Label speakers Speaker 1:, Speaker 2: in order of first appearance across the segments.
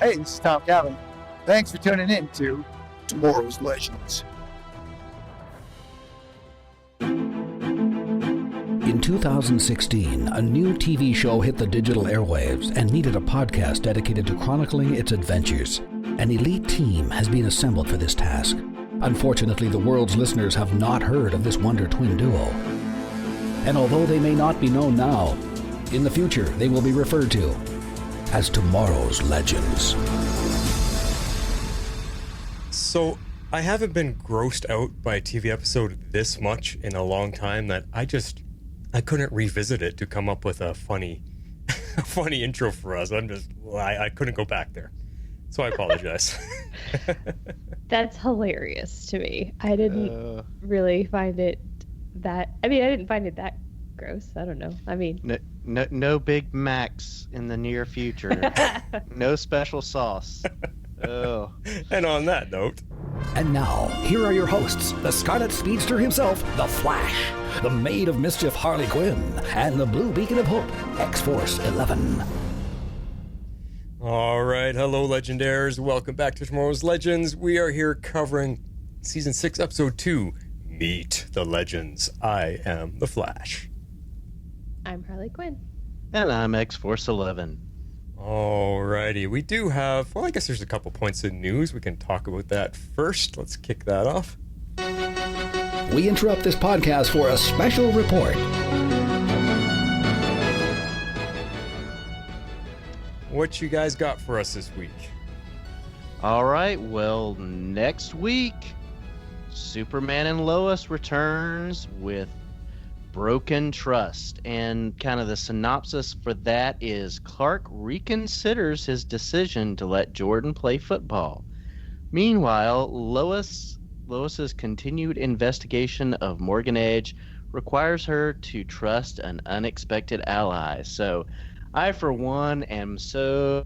Speaker 1: Hey, this is Tom Calvin. Thanks for tuning in to Tomorrow's Legends.
Speaker 2: In 2016, a new TV show hit the digital airwaves and needed a podcast dedicated to chronicling its adventures. An elite team has been assembled for this task. Unfortunately, the world's listeners have not heard of this wonder twin duo. And although they may not be known now, in the future they will be referred to as Tomorrow's Legends.
Speaker 3: So, I haven't been grossed out by a TV episode this much in a long time that I couldn't revisit it to come up with a funny intro for us. I couldn't go back there. So I apologize.
Speaker 4: That's hilarious to me. I didn't really find it I didn't find it that gross. I don't know. I mean,
Speaker 5: no Big Macs in the near future. No special sauce. Oh.
Speaker 3: And on that note.
Speaker 2: And now, here are your hosts, the Scarlet Speedster himself, the Flash, the Maid of Mischief Harley Quinn, and the Blue Beacon of Hope, X-Force 11.
Speaker 3: All right, hello Legendaires. Welcome back to Tomorrow's Legends. We are here covering Season 6, Episode 2, Meet the Legends. I am the Flash.
Speaker 4: I'm Harley Quinn.
Speaker 5: And I'm X-Force 11.
Speaker 3: Alrighty, we do have, well, I guess there's a couple points of news. We can talk about that first. Let's kick that off.
Speaker 2: We interrupt this podcast for a special report.
Speaker 3: What you guys got for us this week?
Speaker 5: All right, well, next week, Superman and Lois returns with Broken Trust, and kind of the synopsis for that is Clark reconsiders his decision to let Jordan play football. Meanwhile, Lois's continued investigation of Morgan Edge requires her to trust an unexpected ally. So I, for one, am so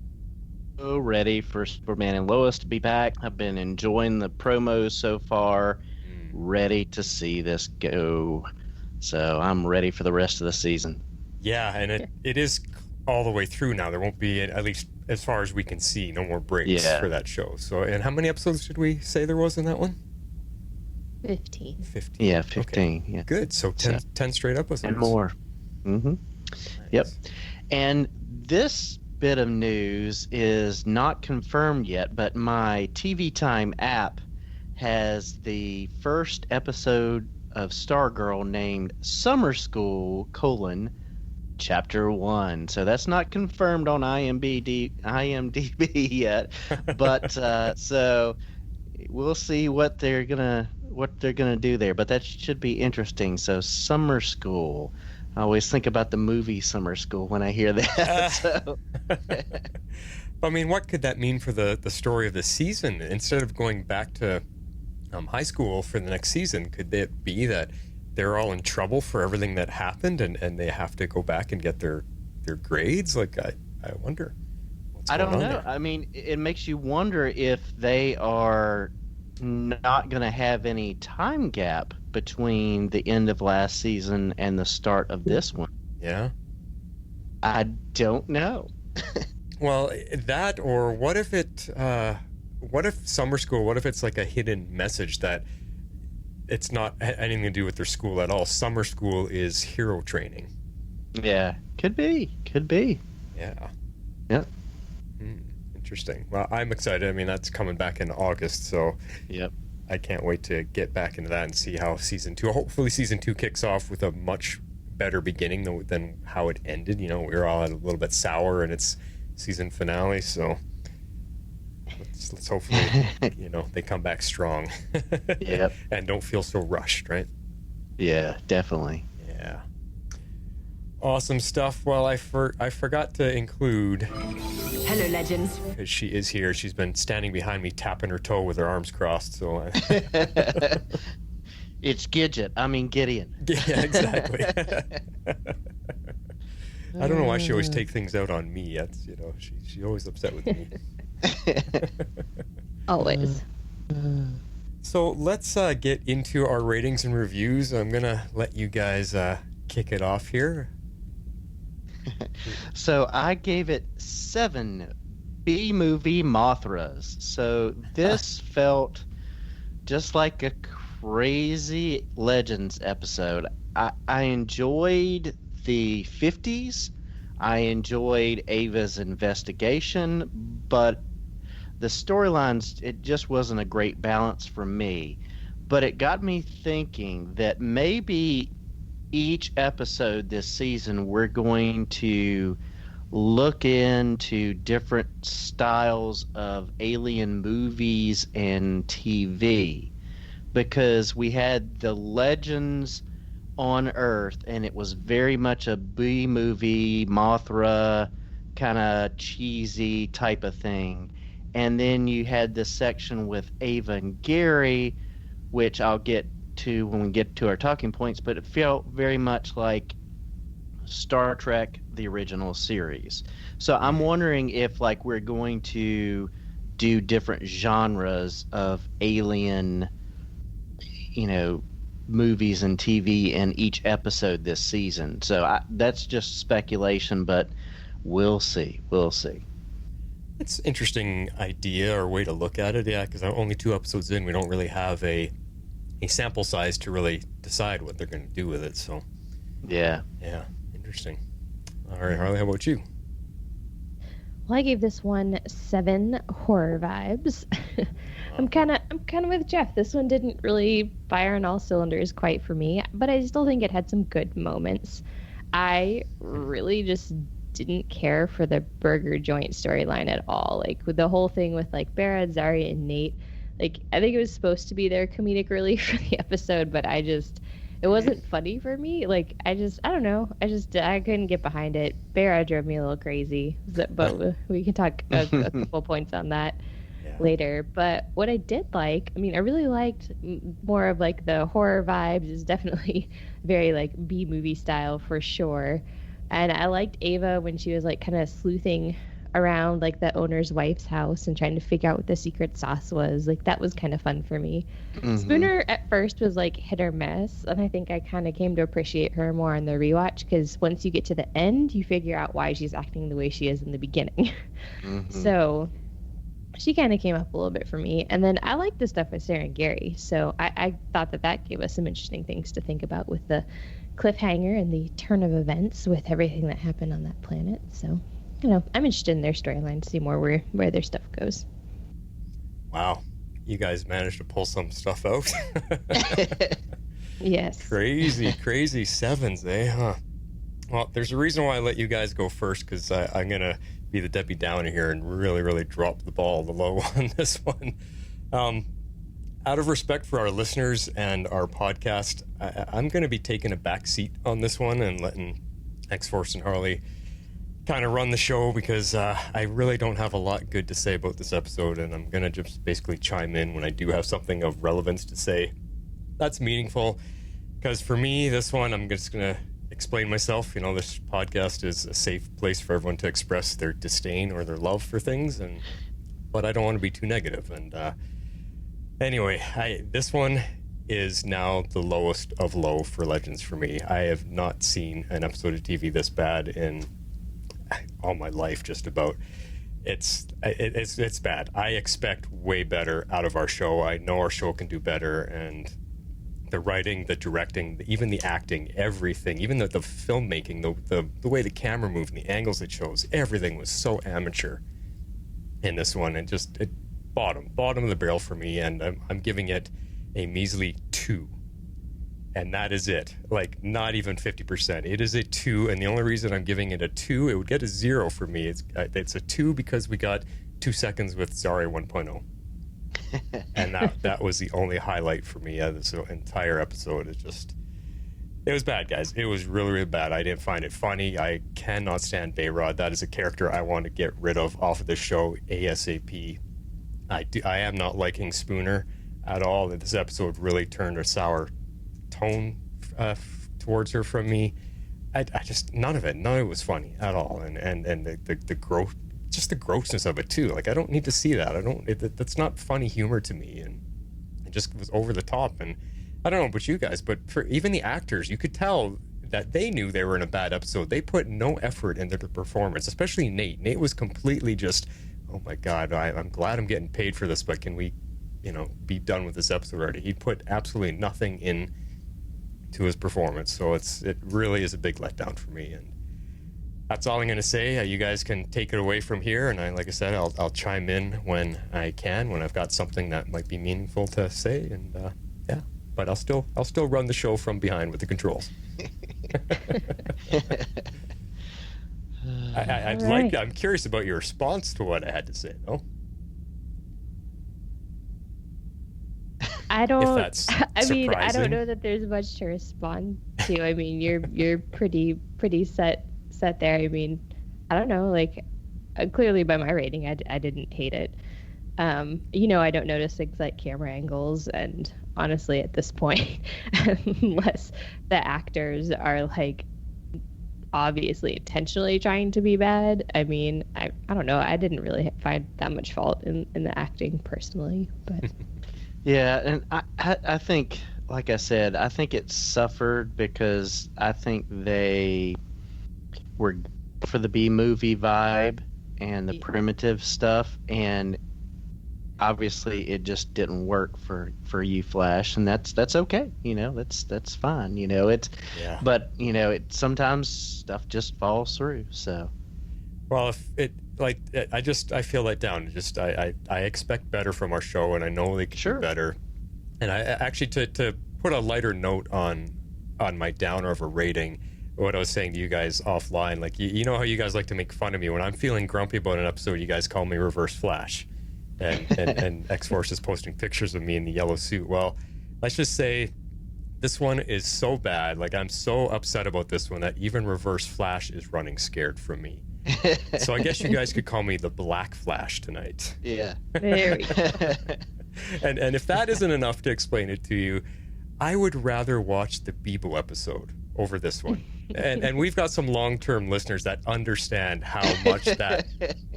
Speaker 5: ready for Superman and Lois to be back. I've been enjoying the promos so far, ready to see this go. So I'm ready for the rest of the season.
Speaker 3: Yeah, and it is all the way through now. There won't be, at least as far as we can see, no more breaks for that show. So, and how many episodes did we say there was in that one?
Speaker 4: 15.
Speaker 3: 15.
Speaker 5: Yeah, 15.
Speaker 3: Okay.
Speaker 5: Yeah.
Speaker 3: Good. So 10 straight episodes.
Speaker 5: And more. Mm-hmm.
Speaker 3: Nice.
Speaker 5: Yep. And this bit of news is not confirmed yet, but my TV Time app has the first episode of Stargirl named Summer School, Chapter 1. So that's not confirmed on IMDb yet, but so we'll see what they're gonna do there. But that should be interesting. So Summer School. I always think about the movie Summer School when I hear that. So.
Speaker 3: I mean, what could that mean for the story of the season? Instead of going back to high school for the next season, could it be that they're all in trouble for everything that happened and they have to go back and get their grades? Like, I wonder what's going on. I don't know.
Speaker 5: There. I mean, it makes you wonder if they are not going to have any time gap between the end of last season and the start of this one.
Speaker 3: Yeah.
Speaker 5: I don't know.
Speaker 3: Well, that, or what if Summer School, what if it's like a hidden message that it's not anything to do with their school at all? Summer School is hero training.
Speaker 5: Yeah, could be.
Speaker 3: Yeah.
Speaker 5: Yep.
Speaker 3: Interesting. Well, I'm excited. I mean, that's coming back in August, so
Speaker 5: yep.
Speaker 3: I can't wait to get back into that and see how Season 2, hopefully Season 2 kicks off with a much better beginning than how it ended. You know, we were all a little bit sour in its season finale, so let's hopefully, they come back strong.
Speaker 5: Yep.
Speaker 3: And don't feel so rushed, right?
Speaker 5: Yeah, definitely.
Speaker 3: Yeah. Awesome stuff. Well, I forgot to include...
Speaker 6: Hello, Legends.
Speaker 3: Because she is here. She's been standing behind me, tapping her toe with her arms crossed, so...
Speaker 5: It's Gideon.
Speaker 3: Yeah, exactly. I don't know why she always takes things out on me. That's, she's always upset with me.
Speaker 4: Always.
Speaker 3: So let's get into our ratings and reviews. I'm going to let you guys kick it off here.
Speaker 5: So I gave it 7 B-movie Mothras. So this felt just like a crazy Legends episode. I enjoyed the 50s. I enjoyed Ava's investigation, but the storylines, it just wasn't a great balance for me. But it got me thinking that maybe each episode this season we're going to look into different styles of alien movies and TV, because we had the Legends on Earth and it was very much a B movie, Mothra kind of cheesy type of thing, and then you had this section with Ava and Gary, which I'll get to when we get to our talking points, but it felt very much like Star Trek, the original series. So I'm wondering if like we're going to do different genres of alien, movies and TV in each episode this season. So that's just speculation, but we'll see. We'll see.
Speaker 3: It's an interesting idea or way to look at it, yeah, because only 2 episodes in, we don't really have a sample size to really decide what they're going to do with it. So, yeah, interesting. All right, Harley, how about you?
Speaker 4: Well, I gave this one 7 horror vibes. I'm kind of with Jeff. This one didn't really fire on all cylinders quite for me, but I still think it had some good moments. I really just didn't care for the burger joint storyline at all. Like with the whole thing with like Barra, Zari, and Nate. Like I think it was supposed to be their comedic relief for the episode, but it wasn't funny for me. Like I don't know. I couldn't get behind it. Barra drove me a little crazy, but we can talk a couple points on that later. But what I did like, I really liked more of like the horror vibes. Is definitely very like B movie style for sure. And I liked Ava when she was like kind of sleuthing around like the owner's wife's house and trying to figure out what the secret sauce was. Like that was kind of fun for me. Mm-hmm. Spooner at first was like hit or miss, and I think I kind of came to appreciate her more on the rewatch, because once you get to the end, you figure out why she's acting the way she is in the beginning. Mm-hmm. So she kind of came up a little bit for me. And then I liked the stuff with Sara and Gary, so I thought that gave us some interesting things to think about with the cliffhanger and the turn of events with everything that happened on that planet. So I'm interested in their storyline to see more where their stuff goes.
Speaker 3: Wow. You guys managed to pull some stuff out.
Speaker 4: Yes.
Speaker 3: Crazy sevens, Huh? Well, there's a reason why I let you guys go first, because I'm going to be the Debbie Downer here and really, really drop the low on this one. Out of respect for our listeners and our podcast, I'm going to be taking a back seat on this one and letting X-Force and Harley kind of run the show, because I really don't have a lot good to say about this episode, and I'm going to just basically chime in when I do have something of relevance to say that's meaningful. Because for me, this one, I'm just going to explain myself. This podcast is a safe place for everyone to express their disdain or their love for things, but I don't want to be too negative. And anyway, this one is now the lowest of low for Legends for me. I have not seen an episode of TV this bad in all my life, just about. It's bad. I expect way better out of our show. I know our show can do better, and the writing, the directing, even the acting, everything, even the filmmaking, the way the camera moved and the angles it shows, everything was so amateur in this one. And just bottom of the barrel for me, and I'm giving it a measly 2. And that is it. Like, not even 50%. It is a 2, and the only reason I'm giving it a 2, it would get a 0 for me. It's a 2 because we got 2 seconds with Zari 1.0. And that was the only highlight for me of this entire episode. It was bad, guys. It was really, really bad. I didn't find it funny. I cannot stand Bayrod. That is a character I want to get rid of off of the show ASAP. I am not liking Spooner at all. This episode really turned a sour tone towards her from me. I just none of it was funny at all, and the growth, just the grossness of it too. Like, I don't need to see that. That's not funny humor to me, and it just was over the top. And I don't know about you guys, but for even the actors, you could tell that they knew they were in a bad episode. They put no effort into the performance, especially Nate. Nate was completely just, oh my God, I'm glad I'm getting paid for this, but can we, be done with this episode already? He put absolutely nothing in to his performance, so it really is a big letdown for me, and that's all I'm going to say. You guys can take it away from here, and like I said, I'll chime in when I can, when I've got something that might be meaningful to say, and yeah, but I'll still run the show from behind with the controls. I'm curious about your response to what I had to say, though.
Speaker 4: I don't.
Speaker 3: If that's
Speaker 4: I mean, I
Speaker 3: surprising.
Speaker 4: don't know that there's much to respond to. I mean, you're pretty set there. I mean, I don't know. Like, clearly by my rating, I didn't hate it. I don't notice things like camera angles, and honestly, at this point, unless the actors are like obviously intentionally trying to be bad, I mean, I don't know. I didn't really find that much fault in the acting personally, but.
Speaker 5: Yeah, and I think, like I said, I think it suffered because I think they were for the B-movie vibe and the primitive stuff, and obviously it just didn't work for you, Flash, and that's okay, that's fine,
Speaker 3: Yeah.
Speaker 5: But sometimes stuff just falls through. So,
Speaker 3: well, if it I feel let down. Just I expect better from our show, and I know they can do better. And I actually to put a lighter note on my downer of a rating, what I was saying to you guys offline, like you know how you guys like to make fun of me when I'm feeling grumpy about an episode. You guys call me Reverse Flash, and X-Force is posting pictures of me in the yellow suit. Well, let's just say this one is so bad. Like, I'm so upset about this one that even Reverse Flash is running scared from me. So I guess you guys could call me the Black Flash tonight.
Speaker 5: Yeah.
Speaker 4: There we go.
Speaker 3: And if that isn't enough to explain it to you, I would rather watch the Bebo episode over this one. And we've got some long-term listeners that understand how much that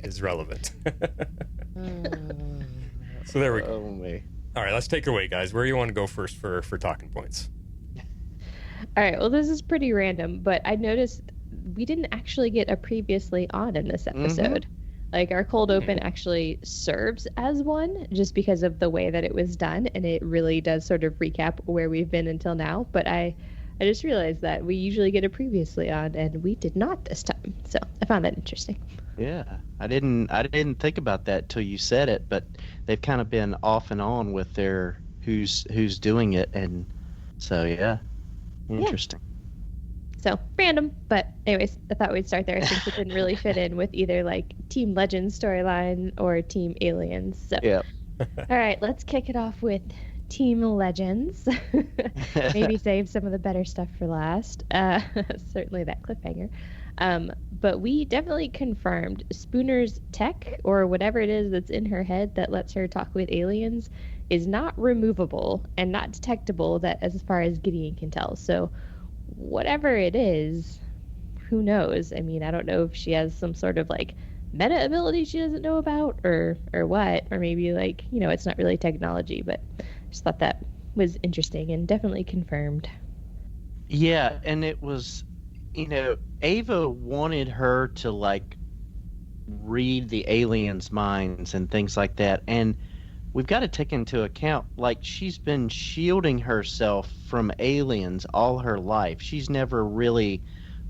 Speaker 3: is relevant. So there we go.
Speaker 5: Oh, me.
Speaker 3: All right, let's take it away, guys. Where do you want to go first for talking points?
Speaker 4: All right, well, this is pretty random, but I noticed we didn't actually get a previously on in this episode. Like, our cold open actually serves as one just because of the way that it was done, and it really does sort of recap where we've been until now. But I just realized that we usually get a previously on, and we did not this time. So I found that interesting.
Speaker 5: Yeah, I didn't think about that till you said it, but they've kind of been off and on with their who's doing it, and so yeah, interesting.
Speaker 4: So random, but anyways, I thought we'd start there since it didn't really fit in with either like Team Legends storyline or Team Aliens. So
Speaker 5: Yeah.
Speaker 4: All right, let's kick it off with Team Legends. Maybe save some of the better stuff for last. Certainly that cliffhanger. But we definitely confirmed Spooner's tech, or whatever it is that's in her head that lets her talk with aliens, is not removable and not detectable, that as far as Gideon can tell. So whatever it is, who knows? I mean, I don't know if she has some sort of like meta ability she doesn't know about, or what, or maybe like, it's not really technology, but I just thought that was interesting and definitely confirmed.
Speaker 5: Yeah, and it was, Ava wanted her to like read the aliens' minds and things like that, and we've got to take into account, like, she's been shielding herself from aliens all her life. She's never really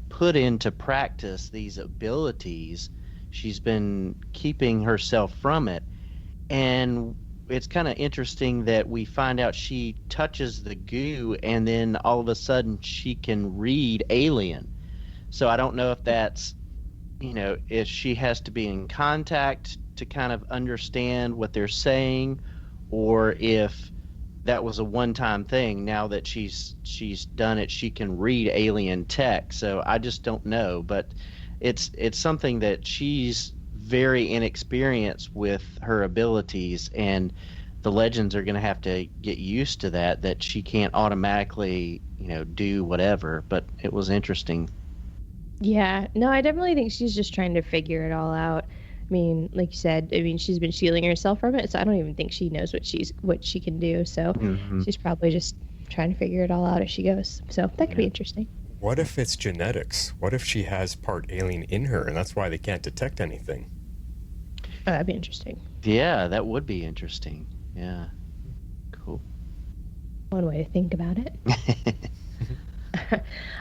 Speaker 5: put into practice these abilities. She's been keeping herself from it. And it's kind of interesting that we find out she touches the goo and then all of a sudden she can read alien. So I don't know if that's, if she has to be in contact to kind of understand what they're saying, or if that was a one-time thing. Now that she's done it, she can read alien tech. So I just don't know, but it's something that she's very inexperienced with her abilities, and the Legends are going to have to get used to that she can't automatically, do whatever. But it was interesting.
Speaker 4: Yeah, no, I definitely think she's just trying to figure it all out. I mean, like you said, she's been shielding herself from it, so I don't even think she knows what she can do. So she's probably just trying to figure it all out as she goes. So that could be interesting.
Speaker 3: What if it's genetics? What if she has part alien in her, and that's why they can't detect anything?
Speaker 4: Oh, that'd be interesting.
Speaker 5: Yeah, that would be interesting. Yeah. Cool.
Speaker 4: One way to think about it.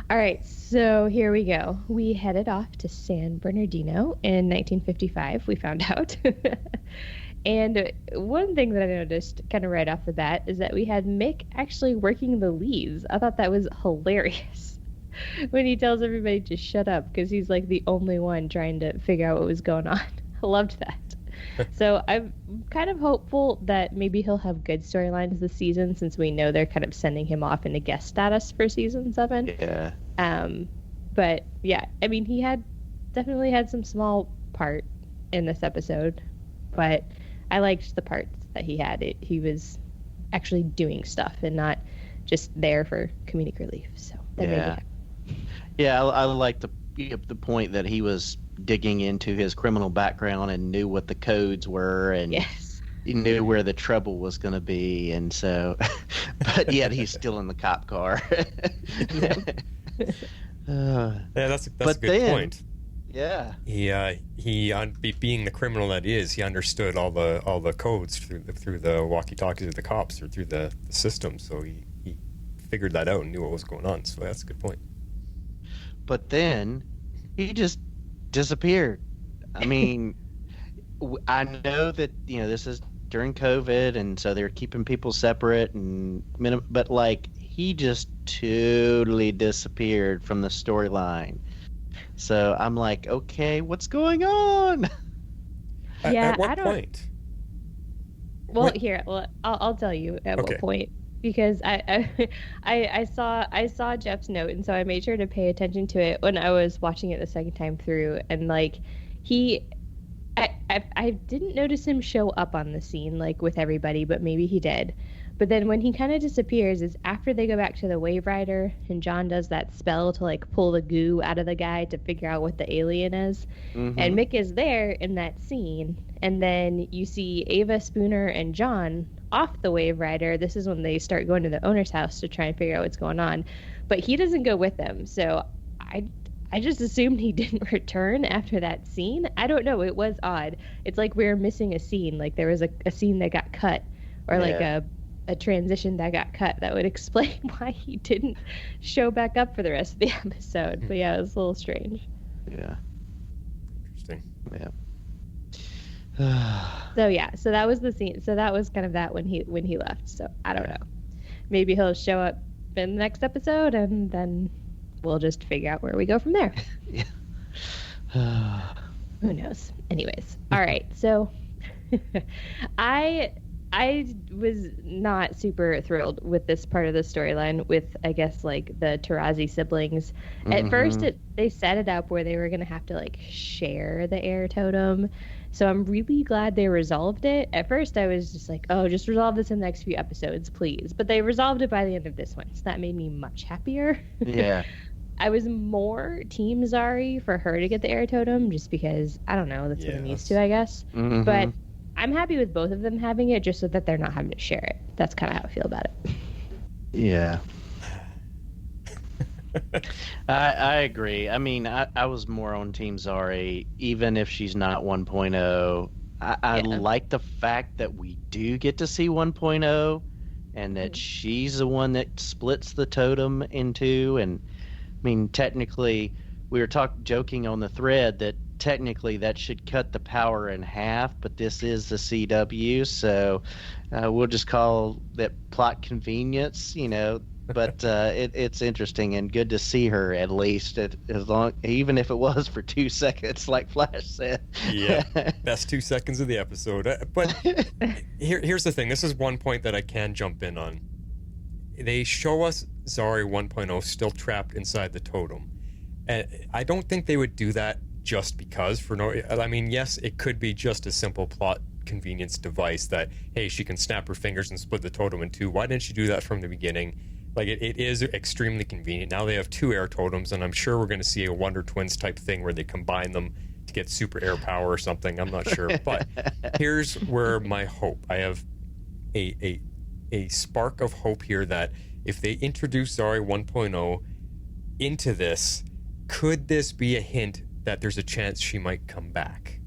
Speaker 4: All right, so here we go. We headed off to San Bernardino in 1955, we found out. And one thing that I noticed kind of right off the bat is that we had Mick actually working the leads. I thought that was hilarious when he tells everybody to shut up because he's like the only one trying to figure out what was going on. I loved that. So I'm kind of hopeful that maybe he'll have good storylines this season since we know they're kind of sending him off into guest status for season 7.
Speaker 5: Yeah.
Speaker 4: But yeah, I mean, he definitely had some small part in this episode, but I liked the parts that he had. He was actually doing stuff and not just there for comedic relief. So that made me happy.
Speaker 5: Yeah, I like the point that he was digging into his criminal background and knew what the codes were, and he knew where the trouble was going to be, and so, but yet he's still in the cop car.
Speaker 3: That's a good point.
Speaker 5: Yeah.
Speaker 3: He being the criminal that he is, he understood all the codes through the walkie-talkies of the cops or through the system. So he figured that out and knew what was going on. So that's a good point.
Speaker 5: But then he just disappeared. I mean, I know that this is during COVID, and so they're keeping people separate but like he just totally disappeared from the storyline. So I'm like, okay, what's going on?
Speaker 4: Yeah,
Speaker 3: at what point?
Speaker 4: Well, I'll tell you at what point, because I saw Jeff's note, and so I made sure to pay attention to it when I was watching it the second time through, and like I didn't notice him show up on the scene like with everybody, but maybe he did. But then when he kind of disappears is after they go back to the Waverider and John does that spell to like pull the goo out of the guy to figure out what the alien is. Mm-hmm. And Mick is there in that scene. And then you see Ava, Spooner, and John off the Waverider. This is when they start going to the owner's house to try and figure out what's going on. But he doesn't go with them. So I just assumed he didn't return after that scene. I don't know. It was odd. It's like we were missing a scene. Like there was a scene that got cut or like a transition that got cut that would explain why he didn't show back up for the rest of the episode. But yeah, it was a little strange.
Speaker 5: Yeah.
Speaker 3: Interesting.
Speaker 5: Yeah.
Speaker 4: So that was the scene. So that was kind of that when he left. So I don't know. Maybe he'll show up in the next episode and then we'll just figure out where we go from there.
Speaker 5: Yeah.
Speaker 4: Who knows? Anyways. All right. So I was not super thrilled with this part of the storyline with, I guess, like the Tarazi siblings. At first, they set it up where they were going to have to like share the air totem. So I'm really glad they resolved it. At first, I was just like, oh, just resolve this in the next few episodes, please. But they resolved it by the end of this one. So that made me much happier.
Speaker 5: Yeah.
Speaker 4: I was more Team Zari for her to get the air totem just because, I don't know, that's what I'm used to, I guess. Mm-hmm. But I'm happy with both of them having it just so that they're not having to share it. That's kind of how I feel about it.
Speaker 5: Yeah. I agree. I mean, I was more on Team Zari, even if she's not 1.0. I like the fact that we do get to see 1.0 and that she's the one that splits the totem in two. And I mean, technically, we were joking on the thread that technically that should cut the power in half, but this is the CW, so we'll just call that plot convenience, but it's interesting and good to see her at least, even if it was for 2 seconds like Flash said.
Speaker 3: Yeah, best 2 seconds of the episode. But here's the thing, this is one point that I can jump in on. They show us Zari 1.0 still trapped inside the totem, and I don't think they would do that just because yes, it could be just a simple plot convenience device that, hey, she can snap her fingers and split the totem in two. Why didn't she do that from the beginning? Like, it is extremely convenient. Now they have 2 air totems, and I'm sure we're going to see a Wonder Twins type thing where they combine them to get super air power or something. I'm not sure. But here's where my hope. I have a spark of hope here that if they introduce Zari 1.0 into this, could this be a hint that there's a chance she might come back?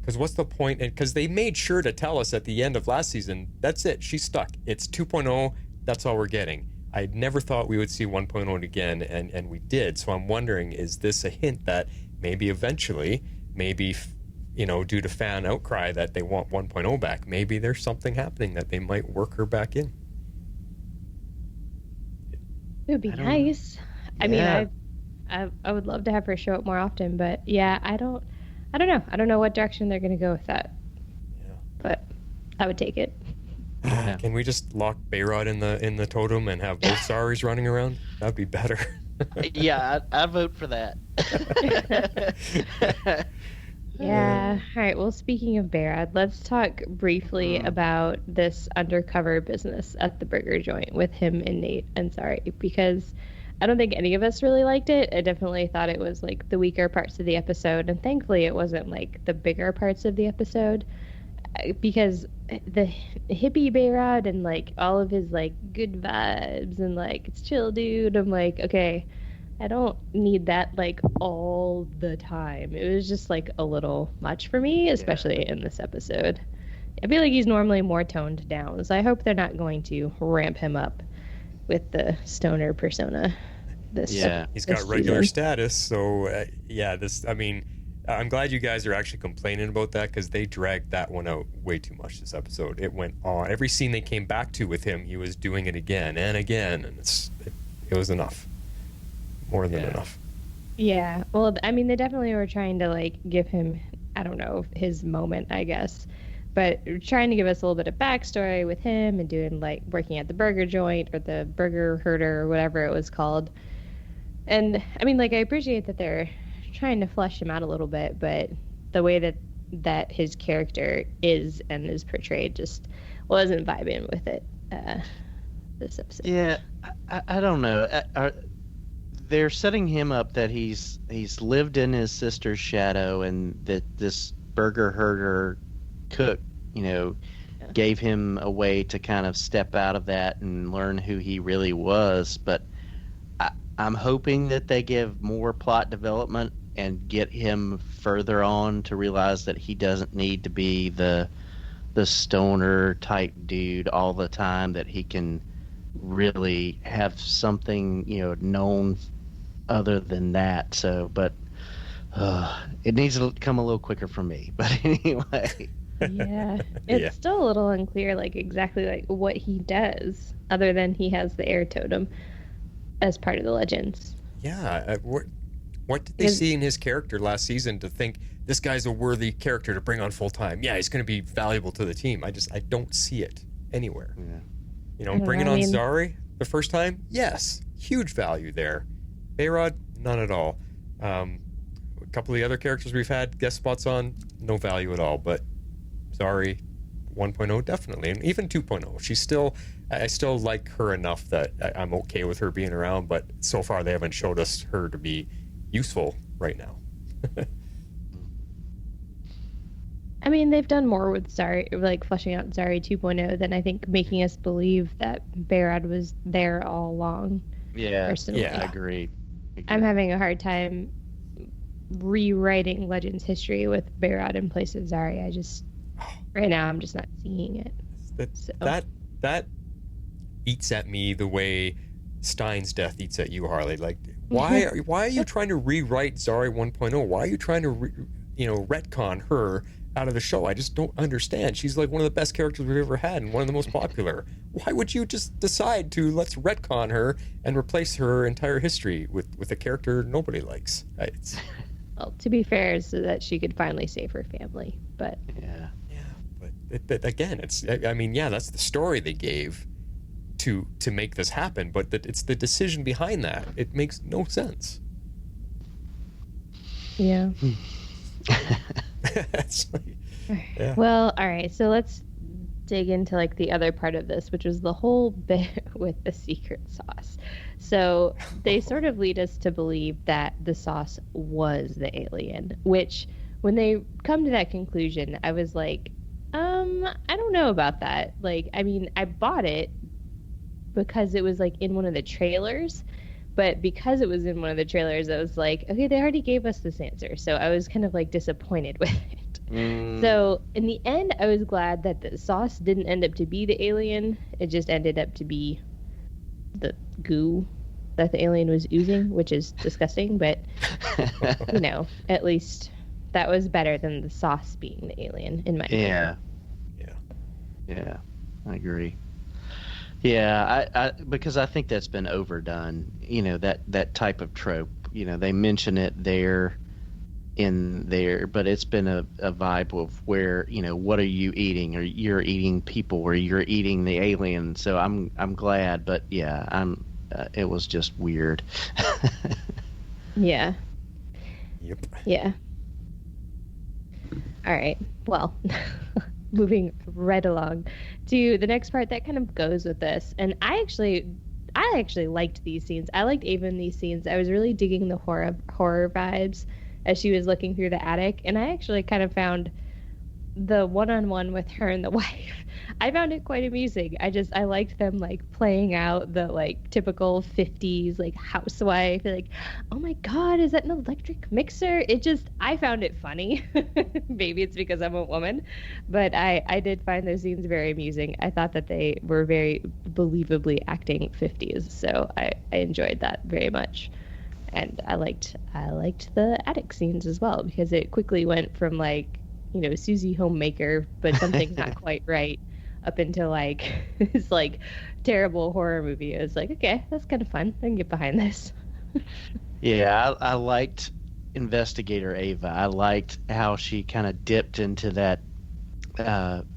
Speaker 3: Because what's the point? Because they made sure to tell us at the end of last season, that's it, she's stuck. It's 2.0, that's all we're getting. I never thought we would see 1.0 again, and we did. So I'm wondering, is this a hint that maybe eventually, maybe, due to fan outcry that they want 1.0 back, maybe there's something happening that they might work her back in?
Speaker 4: It would be nice. I mean, I would love to have her show up more often, but yeah, I don't know. I don't know what direction they're going to go with that.
Speaker 3: Yeah.
Speaker 4: But I would take it.
Speaker 5: Yeah.
Speaker 3: Can we just lock Bayrod in the totem and have both Saris running around? That'd be better.
Speaker 5: Yeah, I vote for that.
Speaker 4: Yeah. All right. Well, speaking of Bayrod, let's talk briefly about this undercover business at the burger joint with him and Nate and Zari, because I don't think any of us really liked it. I definitely thought it was like the weaker parts of the episode, and thankfully it wasn't like the bigger parts of the episode, because the hippie Bayrod and like all of his like good vibes and like it's chill, dude. I'm like, okay, I don't need that like all the time. It was just like a little much for me, especially in this episode. I feel like he's normally more toned down, so I hope they're not going to ramp him up with the stoner persona.
Speaker 3: He's got regular status, so I'm glad you guys are actually complaining about that, because they dragged that one out way too much this episode. It went on. Every scene they came back to with him, he was doing it again and again, and it was enough. More than enough. Yeah.
Speaker 4: Well, I mean, they definitely were trying to like give him, I don't know, his moment, I guess. But trying to give us a little bit of backstory with him and doing like working at the burger joint or the burger herder or whatever it was called. And I mean, like, I appreciate that they're trying to flesh him out a little bit, but the way that his character is and is portrayed just wasn't vibing with it this episode.
Speaker 5: Yeah, I don't know. They're setting him up that he's lived in his sister's shadow, and that this burger herder cook, gave him a way to kind of step out of that and learn who he really was. But I'm hoping that they give more plot development and get him further on to realize that he doesn't need to be the stoner type dude all the time, that he can really have something, known other than that. So, but it needs to come a little quicker for me. But anyway.
Speaker 4: Yeah, it's still a little unclear, like exactly like what he does, other than he has the air totem as part of the legends.
Speaker 3: Yeah, what did they see in his character last season to think this guy's a worthy character to bring on full time? Yeah, he's going to be valuable to the team. I don't see it anywhere. Yeah. Bringing on Zari the first time, yes, huge value there. Bayrod, none at all. A couple of the other characters we've had guest spots on, no value at all. But Zari 1.0 definitely, and even 2.0. I still like her enough that I'm okay with her being around, but so far they haven't showed us her to be useful right now.
Speaker 4: I mean, they've done more with Zari, like fleshing out Zari 2.0, than I think making us believe that Bayrod was there all along.
Speaker 5: Yeah,
Speaker 4: personally.
Speaker 5: I agree.
Speaker 4: I'm having a hard time rewriting Legends history with Bayrod in place of Zari. Right now, I'm just not seeing it.
Speaker 3: That eats at me the way Stein's death eats at you, Harley. Like, why are you trying to rewrite Zari 1.0? Why are you trying to retcon her out of the show? I just don't understand. She's like one of the best characters we've ever had and one of the most popular. Why would you just decide to let's retcon her and replace her entire history with a character nobody likes?
Speaker 4: Well, to be fair, so that she could finally save her family, but
Speaker 3: but again, that's the story they gave to make this happen, but it's the decision behind that. It makes no sense.
Speaker 4: Yeah. Well, all right, so let's dig into like the other part of this, which was the whole bit with the secret sauce. So they sort of lead us to believe that the sauce was the alien, which when they come to that conclusion, I was like, I don't know about that. Like, I mean, I bought it because it was like in one of the trailers, but because it was in one of the trailers, I was like, okay, they already gave us this answer. So I was kind of like disappointed with it. So in the end, I was glad that the sauce didn't end up to be the alien. It just ended up to be the goo that the alien was oozing, which is disgusting. But, at least that was better than the sauce being the alien, in my opinion.
Speaker 5: Yeah, I agree. Yeah, I because I think that's been overdone. That type of trope. They mention it there, but it's been a vibe of where what are you eating? Or you're eating people, or you're eating the alien. So I'm glad, but yeah, it was just weird.
Speaker 4: Yeah.
Speaker 3: Yep.
Speaker 4: Yeah. All right. Well. Moving right along to the next part that kind of goes with this. And I actually liked these scenes. I liked Ava in these scenes. I was really digging the horror vibes as she was looking through the attic. And I actually kind of found the one-on-one with her and the wife, I found it quite amusing. I liked them playing out the typical 50s housewife, oh my god, is that an electric mixer? I found it funny. Maybe it's because I'm a woman, but I did find those scenes very amusing. I thought that they were very believably acting 50s, so I enjoyed that very much. And I liked the attic scenes as well, because it quickly went from Susie Homemaker, but something's not quite right, up until this terrible horror movie. It was okay, that's kind of fun. I can get behind this.
Speaker 5: Yeah, I liked Investigator Ava. I liked how she kind of dipped into that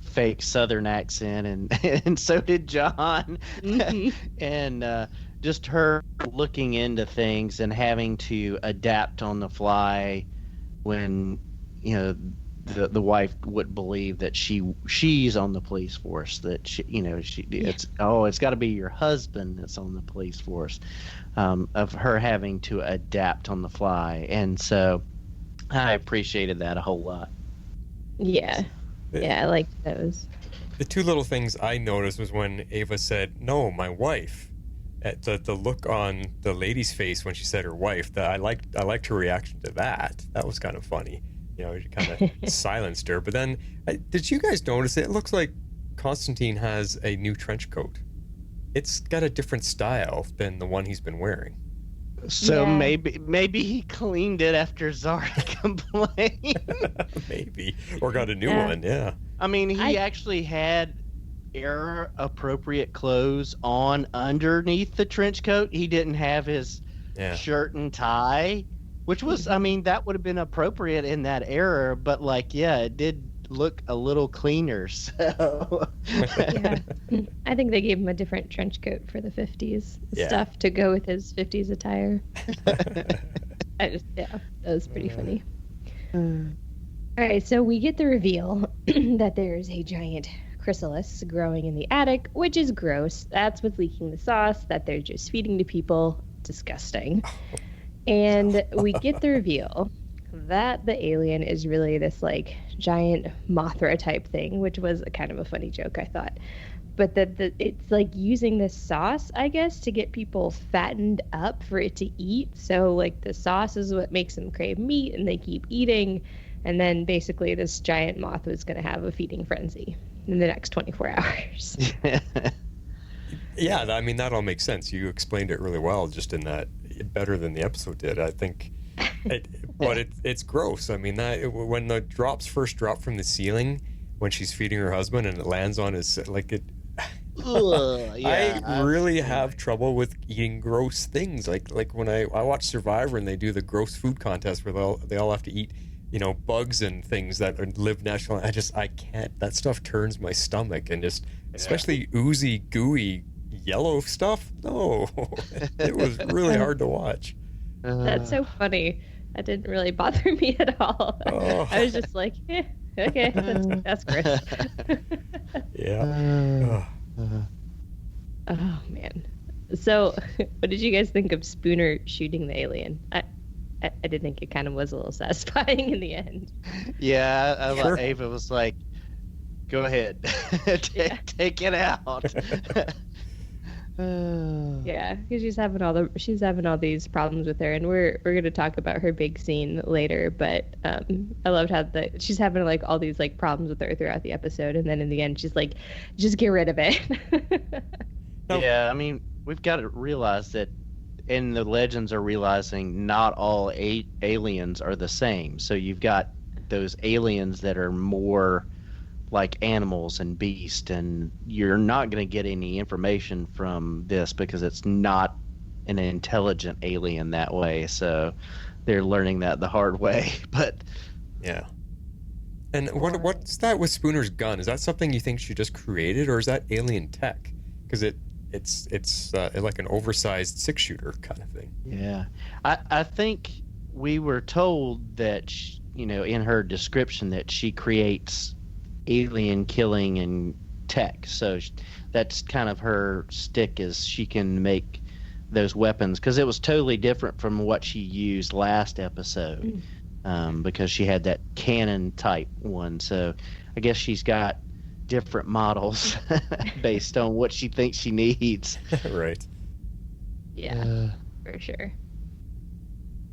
Speaker 5: fake Southern accent, and so did John. Mm-hmm. And just her looking into things and having to adapt on the fly when the wife wouldn't believe that she's on the police force, that it's got to be your husband that's on the police force, of her having to adapt on the fly. And so I appreciated that a whole lot.
Speaker 4: Yeah, I liked those.
Speaker 3: The two little things I noticed was when Ava said, "No, my wife." The look on the lady's face when she said her wife, I liked her reaction to that. That was kind of funny. She kind of silenced her. But then, did you guys notice it? It looks like Constantine has a new trench coat. It's got a different style than the one he's been wearing.
Speaker 5: So maybe he cleaned it after Zara complained.
Speaker 3: Maybe. Or got a new one, yeah.
Speaker 5: I mean, he actually had era-appropriate clothes on underneath the trench coat. He didn't have his shirt and tie. Which was, that would have been appropriate in that era, but it did look a little cleaner. So,
Speaker 4: yeah, I think they gave him a different trench coat for the 50s stuff to go with his 50s attire. That was pretty funny. All right, so we get the reveal that there's a giant chrysalis growing in the attic, which is gross. That's what's leaking the sauce that they're just feeding to people. Disgusting. And we get the reveal that the alien is really this giant Mothra type thing, which was kind of a funny joke, I thought. But that it's using this sauce, I guess, to get people fattened up for it to eat. So the sauce is what makes them crave meat, and they keep eating. And then basically this giant moth was going to have a feeding frenzy in the next 24 hours.
Speaker 3: Yeah, that all makes sense. You explained it really well, just in that, better than the episode did, I think. But it's gross. When the drops first drop from the ceiling, when she's feeding her husband and it lands on his I really have trouble with eating gross things. Like when I watch Survivor and they do the gross food contest where they all have to eat bugs and things that live naturally. I can't. That stuff turns my stomach, and especially oozy, gooey, yellow stuff. No, it was really hard to watch.
Speaker 4: That's so funny. That didn't really bother me at all. Oh. I was just okay, that's gross.
Speaker 3: Yeah.
Speaker 4: Oh man. So, what did you guys think of Spooner shooting the alien? I did think it kind of was a little satisfying in the end.
Speaker 5: Yeah, I thought Ava was go ahead, take it out.
Speaker 4: Yeah, because she's having all these problems with her, and we're gonna talk about her big scene later. But I loved how she's having like all these like problems with her throughout the episode, and then in the end she's like, just get rid of it.
Speaker 5: Yeah, I mean, we've got to realize that, and the legends are realizing not all aliens are the same. So you've got those aliens that are more like animals and beasts, and you're not going to get any information from this because it's not an intelligent alien that way. So they're learning that the hard way. But
Speaker 3: yeah. And what's that with Spooner's gun? Is that something you think she just created, or is that alien tech? Because it's like an oversized 6-shooter kind of thing.
Speaker 5: Yeah, I think we were told that in her description that she creates alien killing and tech. So that's kind of her stick, is she can make those weapons, because it was totally different from what she used last episode, because she had that cannon type one. So I guess she's got different models based on what she thinks she needs.
Speaker 3: Right.
Speaker 4: Yeah, for sure.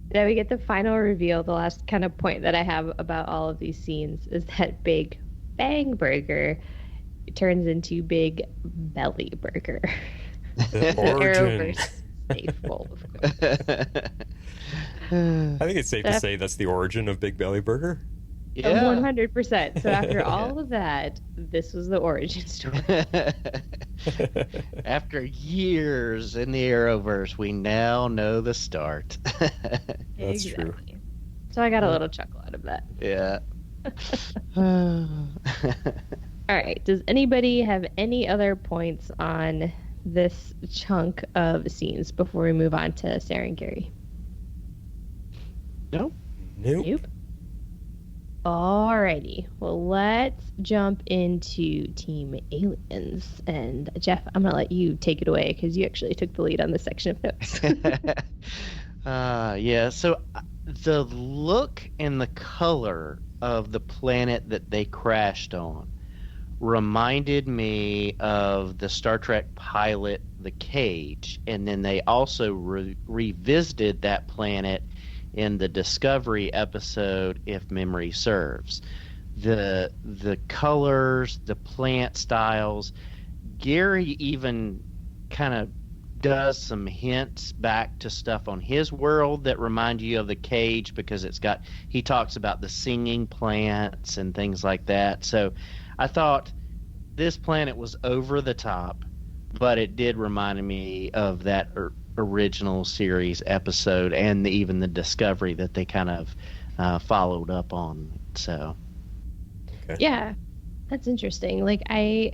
Speaker 4: Then we get the final reveal. The last kind of point that I have about all of these scenes is that Big Bang Burger turns into Big Belly Burger.
Speaker 3: The origin.
Speaker 4: Staple, of course.
Speaker 3: I think it's safe to say that's the origin of Big Belly Burger.
Speaker 5: Yeah.
Speaker 4: 100%. So after all of that, this was the origin story.
Speaker 5: After years in the Arrowverse, we now know the start.
Speaker 3: That's true.
Speaker 4: So I got a little chuckle out of that.
Speaker 5: Yeah.
Speaker 4: All right. Does anybody have any other points on this chunk of scenes before we move on to Sara and Gary?
Speaker 5: Nope.
Speaker 4: Nope. Alrighty, well, let's jump into Team Aliens. And Jeff, I'm gonna let you take it away because you actually took the lead on this section of notes.
Speaker 5: Yeah, so the look and the color of the planet that they crashed on reminded me of the Star Trek pilot The Cage, and then they also revisited that planet in the Discovery episode, if memory serves. The colors, the plant styles. Gary even kind of does some hints back to stuff on his world that remind you of The Cage, because he talks about the singing plants and things like that. So I thought this planet was over the top, but it did remind me of that original series episode, and even the Discovery that they kind of followed up on. So
Speaker 3: okay.
Speaker 4: Yeah, that's interesting. Like, I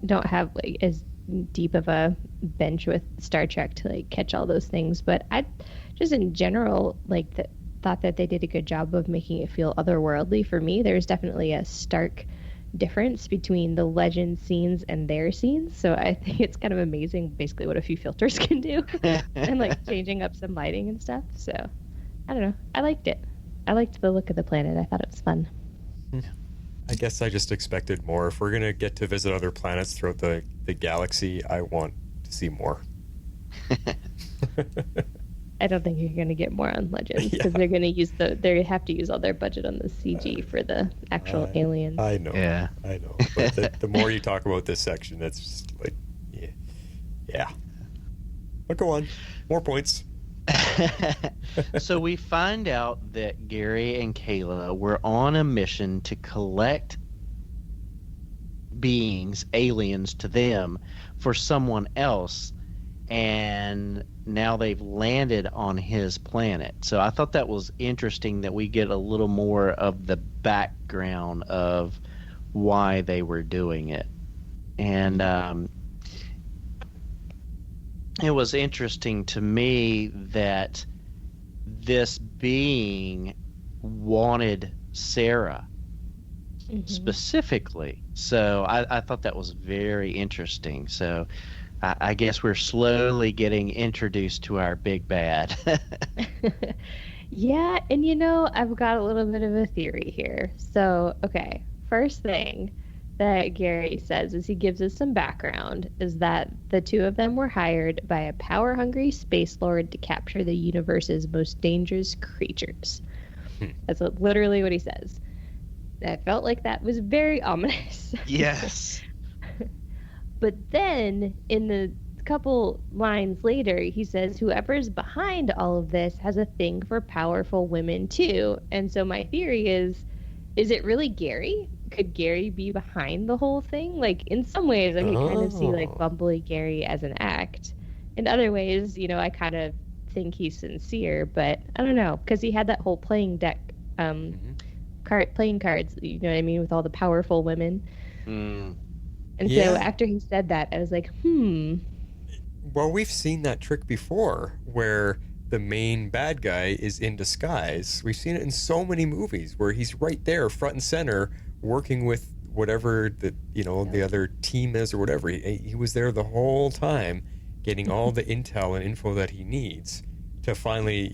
Speaker 4: don't have like as deep of a bench with Star Trek to like catch all those things, but I just in general thought that they did a good job of making it feel otherworldly. For me, there's definitely a stark difference between the legend scenes and their scenes, so I think it's kind of amazing basically what a few filters can do and like changing up some lighting and stuff. So I don't know, I liked it. I liked the look of the planet. I thought it was fun.
Speaker 3: I guess I just expected more. If we're gonna get to visit other planets throughout the galaxy, I want to see more.
Speaker 4: I don't think you're going to get more on Legends because they're going to they have to use all their budget on the CG for the actual aliens.
Speaker 3: I know.
Speaker 5: Yeah.
Speaker 3: I know. But the more you talk about this section, it's just like, yeah. But go on. More points.
Speaker 5: So we find out that Gary and Kayla were on a mission to collect beings, aliens to them, for someone else, and now they've landed on his planet. So I thought that was interesting that we get a little more of the background of why they were doing it. And it was interesting to me that this being wanted Sara specifically. So I thought that was very interesting. So I guess we're slowly getting introduced to our big bad.
Speaker 4: Yeah, and I've got a little bit of a theory here. So, okay, first thing, that Gary says, as he gives us some background, is that the two of them were hired by a power-hungry space lord to capture the universe's most dangerous creatures. That's literally what he says. I felt like that was very ominous.
Speaker 5: Yes.
Speaker 4: But then, in the couple lines later, he says whoever's behind all of this has a thing for powerful women too. And so my theory is it really Gary? Could Gary be behind the whole thing? Like, in some ways, I can kind of see, like, Bumbly Gary as an act. In other ways, you know, I kind of think he's sincere, but I don't know, because he had that whole playing deck, playing cards, you know what I mean, with all the powerful women. And so after he said that, I was like,
Speaker 3: Well, we've seen that trick before, where the main bad guy is in disguise. We've seen it in so many movies where he's right there, front and center, working with whatever the the other team is or whatever. He was there the whole time, getting all the intel and info that he needs to finally,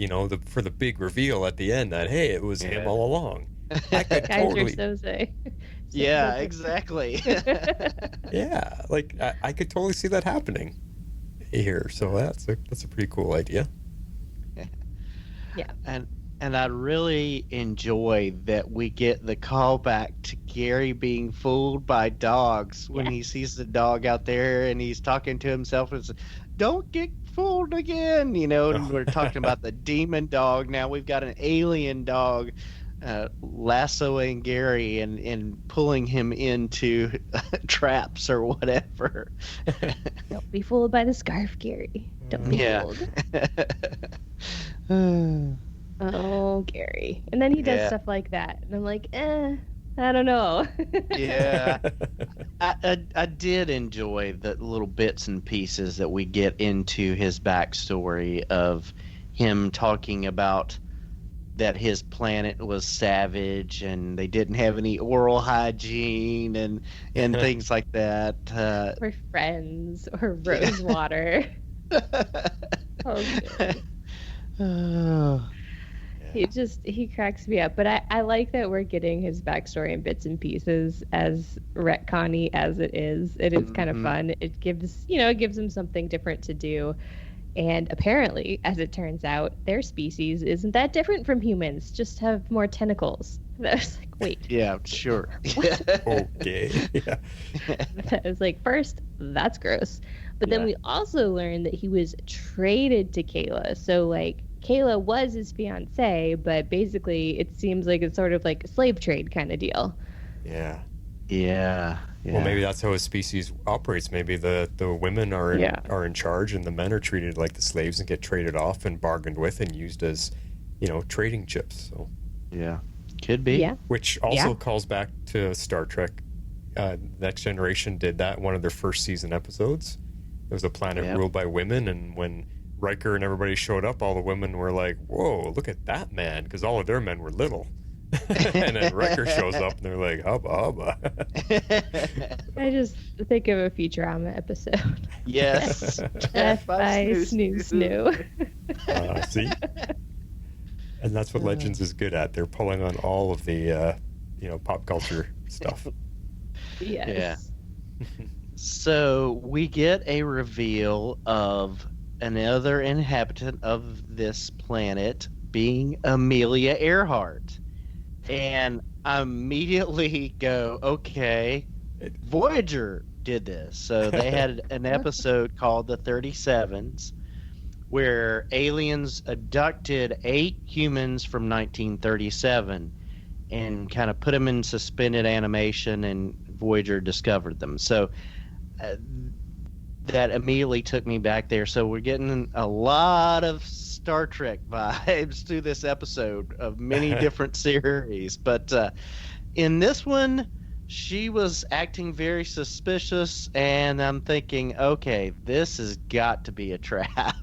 Speaker 3: for the big reveal at the end that hey, it was him all along. I could totally.
Speaker 5: Yeah, exactly.
Speaker 3: Yeah, like I could totally see that happening here. So that's a pretty cool idea.
Speaker 4: Yeah.
Speaker 5: And I really enjoy that we get the callback to Gary being fooled by dogs when he sees the dog out there and he's talking to himself and says, "Don't get fooled again," and we're talking about the demon dog. Now we've got an alien dog lassoing Gary and pulling him into traps or whatever.
Speaker 4: Don't be fooled by the scarf, Gary. Don't be fooled. Oh, Gary. And then he does stuff like that. And I'm like, I don't know.
Speaker 5: Yeah. I did enjoy the little bits and pieces that we get into his backstory of him talking about that his planet was savage and they didn't have any oral hygiene and things like that.
Speaker 4: Or friends or rose water. He cracks me up. But I like that we're getting his backstory in bits and pieces, as retconny as it is. It is kind of fun. It gives him something different to do. And apparently, as it turns out, their species isn't that different from humans, just have more tentacles. I was like, wait.
Speaker 5: Yeah, sure.
Speaker 3: Okay. Yeah.
Speaker 4: I was like, first, that's gross. But then we also learned that he was traded to Kayla. So, like, Kayla was his fiance, but basically it seems like it's sort of like a slave trade kind of deal.
Speaker 3: Yeah.
Speaker 5: Yeah.
Speaker 3: Well, maybe that's how his species operates. Maybe the women are in charge and the men are treated like the slaves and get traded off and bargained with and used as, trading chips. So
Speaker 5: yeah, could be.
Speaker 4: Yeah.
Speaker 3: Which also calls back to Star Trek. Next Generation did that in one of their first season episodes. It was a planet ruled by women, and when Riker and everybody showed up, all the women were like, "Whoa, look at that man," because all of their men were little. And then Riker shows up and they're like, hubba hubba.
Speaker 4: I just think of a Futurama episode.
Speaker 5: Yes.
Speaker 4: Death by Snoo Snoo.
Speaker 3: See? And that's what Legends is good at. They're pulling on all of the pop culture stuff.
Speaker 4: Yes.
Speaker 5: Yeah. So we get a reveal of another inhabitant of this planet being Amelia Earhart. And I immediately go, okay, Voyager did this. So they had an episode called The 37s where aliens abducted 8 humans from 1937 and kind of put them in suspended animation, and Voyager discovered them. So that immediately took me back there. So we're getting a lot of Star Trek vibes through this episode of many different series. But in this one, she was acting very suspicious, and I'm thinking, okay, this has got to be a trap.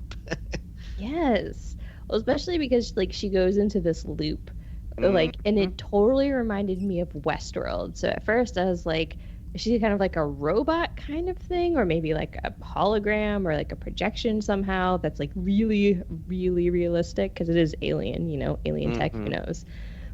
Speaker 4: Yes. Well, especially because she goes into this loop. And it totally reminded me of Westworld. So at first I was like, is she kind of like a robot kind of thing, or maybe like a hologram or like a projection somehow that's like really, really realistic, because it is alien, alien tech, who knows.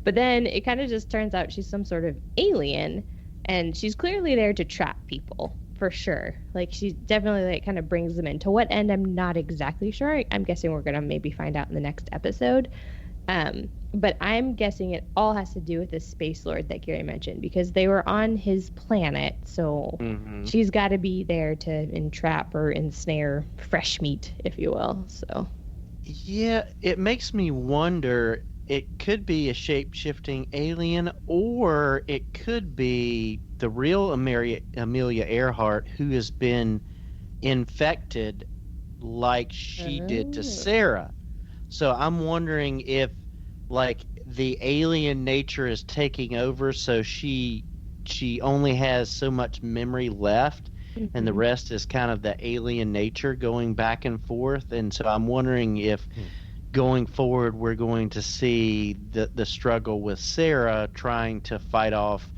Speaker 4: But then it kind of just turns out she's some sort of alien, And she's clearly there to trap people, for sure. Like, she definitely, like, kind of brings them in. To what end, I'm not exactly sure. I'm guessing we're going to maybe find out in the next episode. But I'm guessing it all has to do with the Space Lord that Gary mentioned, because they were on his planet, so she's got to be there to entrap or ensnare fresh meat, if you will. So,
Speaker 5: yeah, it makes me wonder. It could be a shape-shifting alien, or it could be the real Amelia Earhart, who has been infected like she did to Sarah. So I'm wondering if, like, the alien nature is taking over, so she only has so much memory left, and the rest is kind of the alien nature going back and forth. And so I'm wondering if going forward we're going to see the struggle with Sarah trying to fight off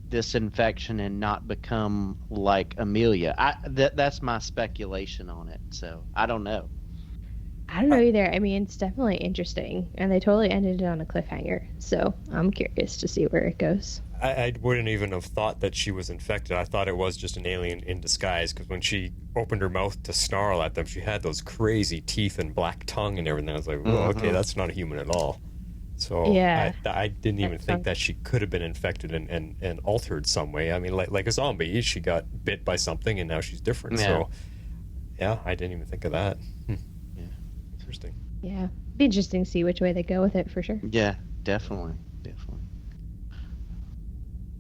Speaker 5: this infection and not become like Amelia. That's my speculation on it. So I don't know.
Speaker 4: I don't know either. I mean, it's definitely interesting, and they totally ended it on a cliffhanger. So I'm curious to see where it goes.
Speaker 3: I wouldn't even have thought that she was infected. I thought it was just an alien in disguise, because when she opened her mouth to snarl at them, she had those crazy teeth and black tongue and everything. I was like, well, okay, that's not a human at all. So
Speaker 4: yeah,
Speaker 3: I didn't even think that she could have been infected and altered some way. I mean, like a zombie, she got bit by something and now she's different.
Speaker 5: Yeah.
Speaker 3: So, yeah, I didn't even think of that. Yeah. Interesting.
Speaker 4: Yeah. Be interesting to see which way they go with it, for sure.
Speaker 5: Yeah, definitely.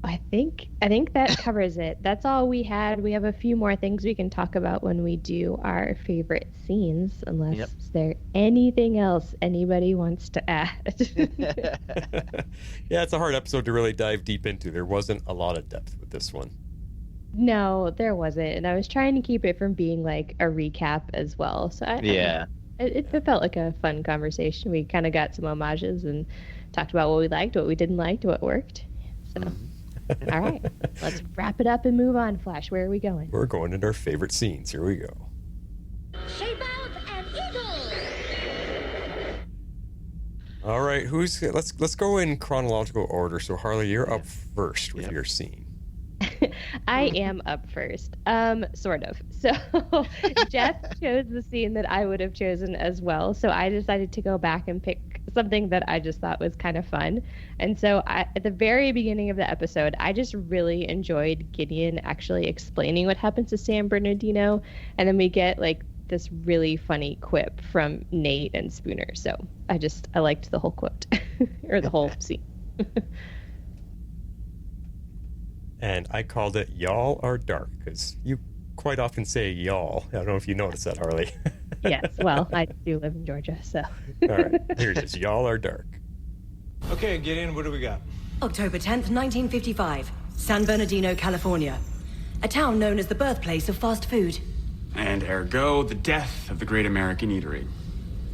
Speaker 4: I think that covers it. That's all we had. We have a few more things we can talk about when we do our favorite scenes, unless is there anything else anybody wants to add.
Speaker 3: Yeah, it's a hard episode to really dive deep into. There wasn't a lot of depth with this one.
Speaker 4: No, there wasn't. And I was trying to keep it from being like a recap as well. So it felt like a fun conversation. We kind of got some homages and talked about what we liked, what we didn't like, what worked. So. All right, let's wrap it up and move on. Flash, where are we going?
Speaker 3: We're going into our favorite scenes. Here we go.
Speaker 7: Shape out and eagle.
Speaker 3: All right, let's go in chronological order. So Harley, you're up first with your scene.
Speaker 4: I am up first. Sort of. So Jeff chose the scene that I would have chosen as well. So I decided to go back and pick something that I just thought was kind of fun. And so at the very beginning of the episode, I just really enjoyed Gideon actually explaining what happens to San Bernardino. And then we get like this really funny quip from Nate and Spooner. So I liked the whole quote or the whole scene.
Speaker 3: And I called it "Y'all Are Dark" because you quite often say "y'all." I don't know if you noticed that, Harley.
Speaker 4: Yes, well, I do live in Georgia, so.
Speaker 3: All right, here it is. "Y'all are dark."
Speaker 8: Okay, Gideon, what do we got?
Speaker 6: October 10th, 1955, San Bernardino, California. A town known as the birthplace of fast food.
Speaker 9: And ergo, the death of the great American eatery.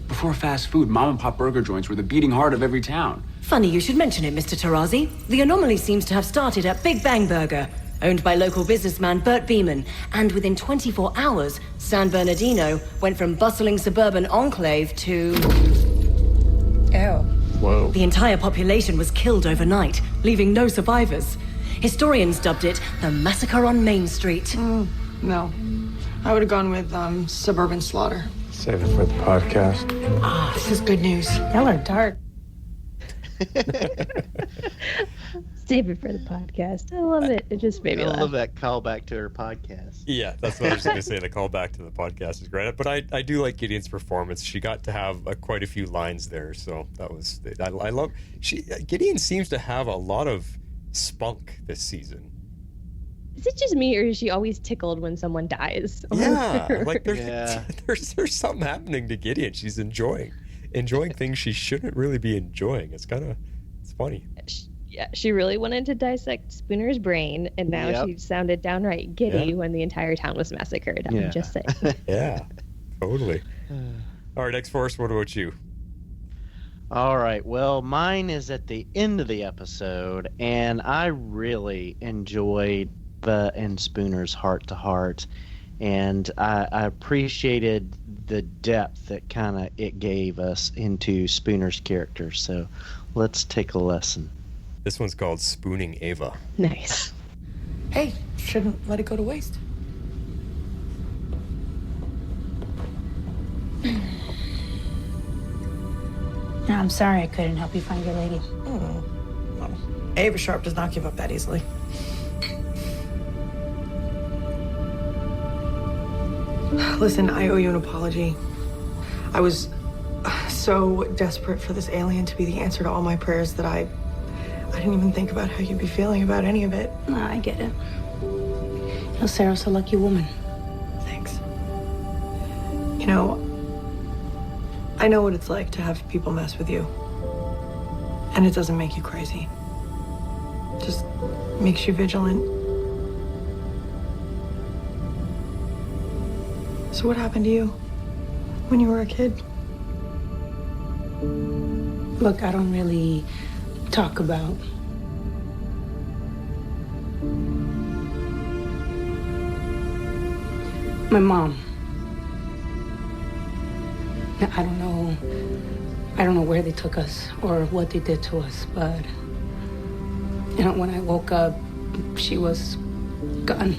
Speaker 9: Before fast food, mom-and-pop burger joints were the beating heart of every town.
Speaker 6: Funny you should mention it, Mr. Tarazi. The anomaly seems to have started at Big Bang Burger, owned by local businessman Bert Beeman, and within 24 hours, San Bernardino went from bustling suburban enclave to...
Speaker 7: Oh.
Speaker 9: Whoa.
Speaker 6: The entire population was killed overnight, leaving no survivors. Historians dubbed it the Massacre on Main Street.
Speaker 10: No. I would have gone with suburban slaughter.
Speaker 8: Save it for the podcast.
Speaker 10: This is good news.
Speaker 7: Y'all are dark.
Speaker 4: Save it for the podcast. I love it. It just made me laugh.
Speaker 5: I love that callback to her podcast.
Speaker 3: Yeah, that's what I was going to say. The callback to the podcast is great. But I do like Gideon's performance. She got to have quite a few lines there, so that was I love. Gideon seems to have a lot of spunk this season.
Speaker 4: Is it just me, or is she always tickled when someone dies?
Speaker 3: Yeah, like there's something happening to Gideon. She's enjoying things she shouldn't really be enjoying. It's funny.
Speaker 4: Yeah, she really wanted to dissect Spooner's brain, and now she sounded downright giddy when the entire town was massacred. I'm just saying.
Speaker 3: Yeah, totally. All right, X-Force, what about you?
Speaker 5: All right, well, mine is at the end of the episode, and I really enjoyed Eva and Spooner's heart-to-heart, and I appreciated the depth that kind of it gave us into Spooner's character. So let's take a lesson.
Speaker 3: This one's called Spooning Ava.
Speaker 4: Nice.
Speaker 10: Hey, shouldn't let it go to waste.
Speaker 11: No, I'm sorry I couldn't help you find your lady.
Speaker 10: Oh, well, Ava Sharp does not give up that easily. Listen, I owe you an apology. I was so desperate for this alien to be the answer to all my prayers that I didn't even think about how you'd be feeling about any of it.
Speaker 11: No, I get it. You know, Sarah's a lucky woman.
Speaker 10: Thanks. You know, I know what it's like to have people mess with you. And it doesn't make you crazy. It just makes you vigilant. So what happened to you when you were a kid?
Speaker 11: Look, I don't really talk about my mom. I don't know where they took us or what they did to us, but you know, when I woke up, she was gone.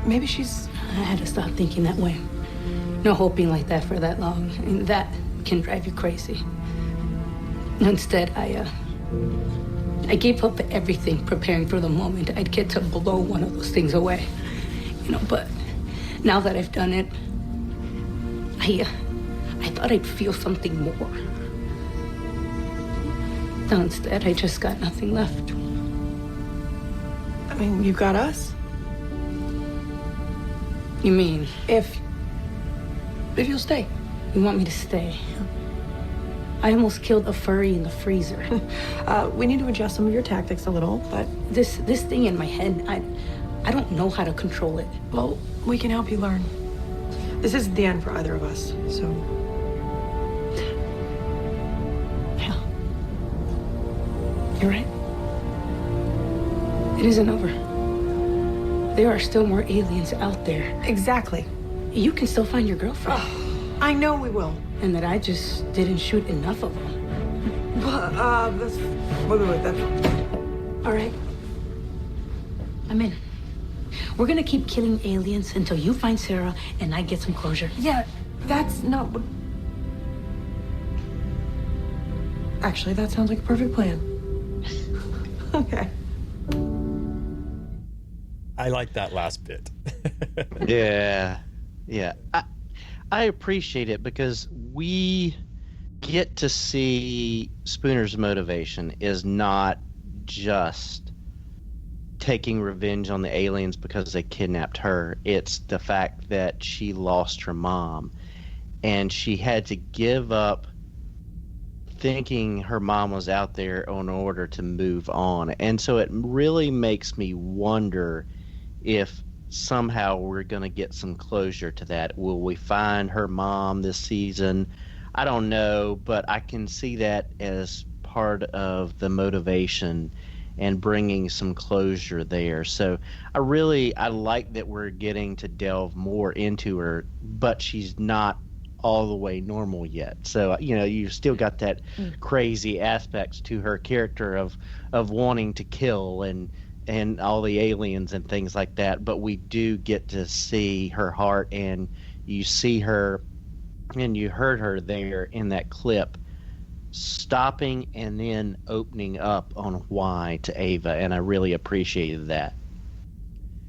Speaker 10: Maybe she's...
Speaker 11: I had to stop thinking that way. No hoping like that for that long. And that can drive you crazy. Instead, I gave up everything preparing for the moment I'd get to blow one of those things away. You know, but now that I've done it, I thought I'd feel something more. No, instead, I just got nothing left.
Speaker 10: I mean, you got us.
Speaker 11: You mean?
Speaker 10: If you'll stay.
Speaker 11: You want me to stay? I almost killed a furry in the freezer.
Speaker 10: We need to adjust some of your tactics a little, but...
Speaker 11: This thing in my head, I don't know how to control it.
Speaker 10: Well, we can help you learn. This isn't the end for either of us, so...
Speaker 11: Yeah. You're right. It isn't over. There are still more aliens out there.
Speaker 10: Exactly.
Speaker 11: You can still find your girlfriend.
Speaker 10: Oh, I know we will.
Speaker 11: And that I just didn't shoot enough of them.
Speaker 10: That's... Wait, that's...
Speaker 11: All right. I'm in. We're gonna keep killing aliens until you find Sarah and I get some closure.
Speaker 10: Yeah, that's not what... Actually, that sounds like a perfect plan. Okay.
Speaker 3: I like that last bit.
Speaker 5: Yeah. I appreciate it because we get to see Spooner's motivation is not just taking revenge on the aliens because they kidnapped her. It's the fact that she lost her mom and she had to give up thinking her mom was out there in order to move on. And so it really makes me wonder if somehow we're going to get some closure to that. Will we find her mom this season? I don't know, but I can see that as part of the motivation and bringing some closure there. So I like that we're getting to delve more into her, but she's not all the way normal yet. So, you know, you still got that crazy aspects to her character of wanting to kill and all the aliens and things like that. But we do get to see her heart, and you see her, and you heard her there in that clip, stopping and then opening up on why to Ava, and I really appreciated that.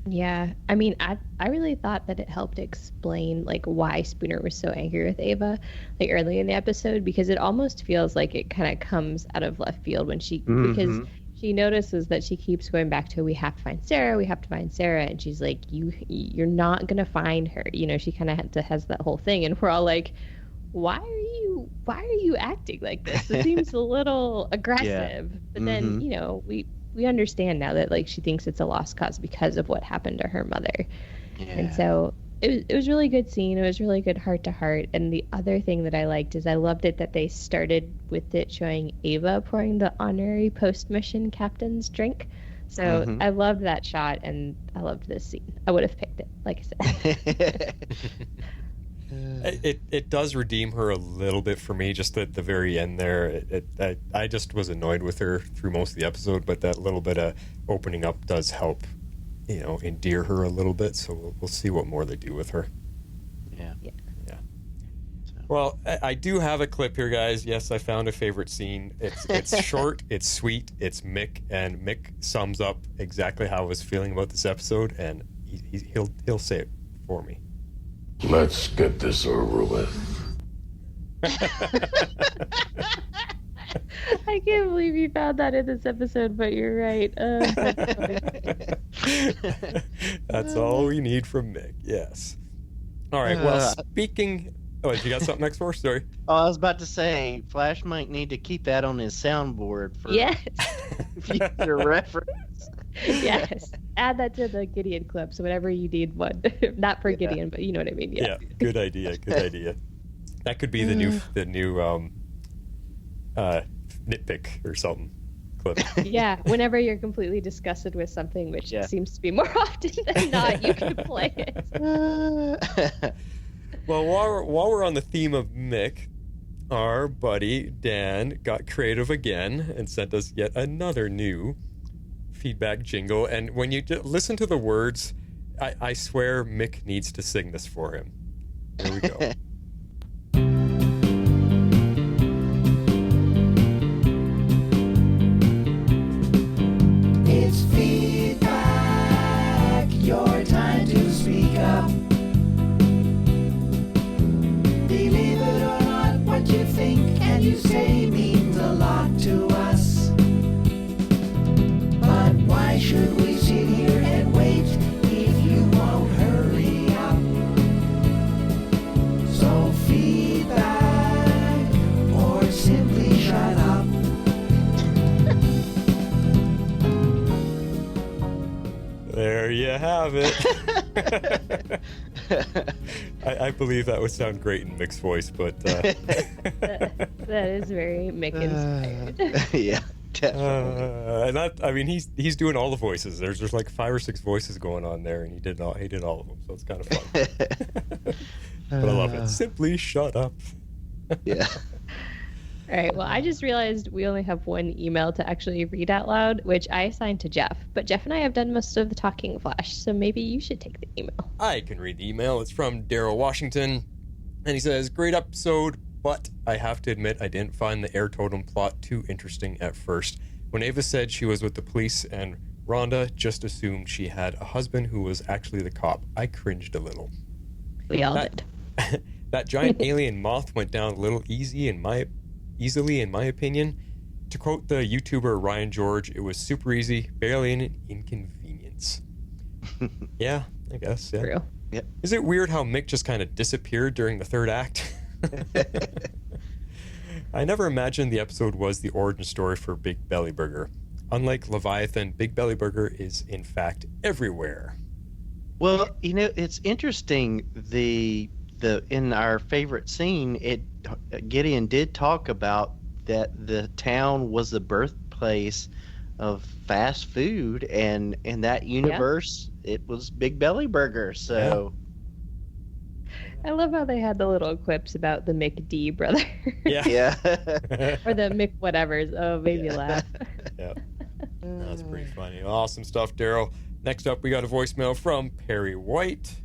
Speaker 4: Yeah, I mean, I really thought that it helped explain like why Spooner was so angry with Ava like early in the episode, because it almost feels like it kind of comes out of left field when because she notices that she keeps going back to, we have to find Sarah, and she's like, you're not gonna find her, you know. She kind of has that whole thing, and we're all like, why are you acting like this? It seems a little aggressive. Yeah. But then, you know, we understand now that like she thinks it's a lost cause because of what happened to her mother. Yeah. And so it was really good scene. It was really good heart to heart. And the other thing that I liked is I loved it that they started with it showing Ava pouring the honorary post-mission captain's drink. So I loved that shot, and I loved this scene. I would have picked it, like I said.
Speaker 3: it does redeem her a little bit for me, just at the very end there. I just was annoyed with her through most of the episode, but that little bit of opening up does help, endear her a little bit. So we'll see what more they do with her.
Speaker 5: Yeah.
Speaker 3: Well, I do have a clip here, guys. Yes, I found a favorite scene. It's short, it's sweet, it's Mick, and Mick sums up exactly how I was feeling about this episode, and he'll say it for me.
Speaker 12: Let's get this over with.
Speaker 4: I can't believe you found that in this episode, but you're right.
Speaker 3: That's all we need from Mick. Yes. All right. Well, speaking. Oh, you got something next for? Sorry.
Speaker 5: Oh, I was about to say, Flash might need to keep that on his soundboard for future reference.
Speaker 4: Yes. Add that to the Gideon clip, so whenever you need one. Not for Gideon, but you know what I mean.
Speaker 3: Yeah. Good idea. Good idea. That could be the new nitpick or something clip.
Speaker 4: Yeah. Whenever you're completely disgusted with something, which seems to be more often than not, you can play it.
Speaker 3: Well, while we're on the theme of Mick, our buddy Dan got creative again and sent us yet another new feedback jingle. And when you listen to the words, I swear Mick needs to sing this for him. Here we go.
Speaker 13: It's feedback, your time to speak up. Believe it or not, what you think and you say means a lot to us. But why should we sit here and wait if you won't hurry up? So feedback or simply shut up.
Speaker 3: There you have it. I believe that would sound great in Mick's voice, but
Speaker 4: that is very Mick inspired.
Speaker 5: Yeah, definitely.
Speaker 3: and that, I mean, he's doing all the voices. There's like 5 or 6 voices going on there, and he did all of them, so it's kind of fun. But I love it. Simply shut up.
Speaker 5: Yeah.
Speaker 4: All right, well, I just realized we only have one email to actually read out loud, which I assigned to Jeff. But Jeff and I have done most of the talking, Flash, so maybe you should take the email.
Speaker 3: I can read the email. It's from Daryl Washington, and he says, "Great episode, but I have to admit I didn't find the air totem plot too interesting at first. When Ava said she was with the police and Rhonda just assumed she had a husband who was actually the cop, I cringed a little.
Speaker 4: We all did.
Speaker 3: That giant alien moth went down a little easily, in my opinion. To quote the YouTuber Ryan George, it was super easy, barely an inconvenience." Yeah, I guess. Yeah.
Speaker 4: True.
Speaker 5: Yep.
Speaker 3: Is it weird how Mick just kind of disappeared during the 3rd act? I never imagined the episode was the origin story for Big Belly Burger. Unlike Leviathan, Big Belly Burger is in fact everywhere.
Speaker 5: Well, it's interesting. The in our favorite scene, Gideon did talk about that the town was the birthplace of fast food, and in that universe, it was Big Belly Burger. So,
Speaker 4: I love how they had the little quips about the McD brother.
Speaker 5: Yeah.
Speaker 4: Or the Mick whatevers. Oh, made me laugh.
Speaker 3: Yeah, that's pretty funny. Awesome stuff, Daryl. Next up, we got a voicemail from Perry White.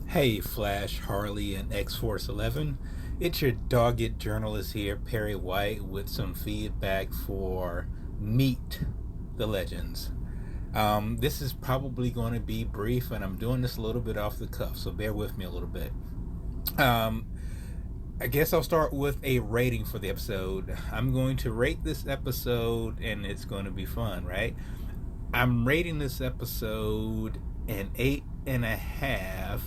Speaker 14: Hey, Flash, Harley, and X-Force 11. It's your dogged journalist here, Perry White, with some feedback for Meet the Legends. This is probably going to be brief, and I'm doing this a little bit off the cuff, so bear with me a little bit. I guess I'll start with a rating for the episode. I'm going to rate this episode, and it's going to be fun, right? I'm rating this episode an 8.5,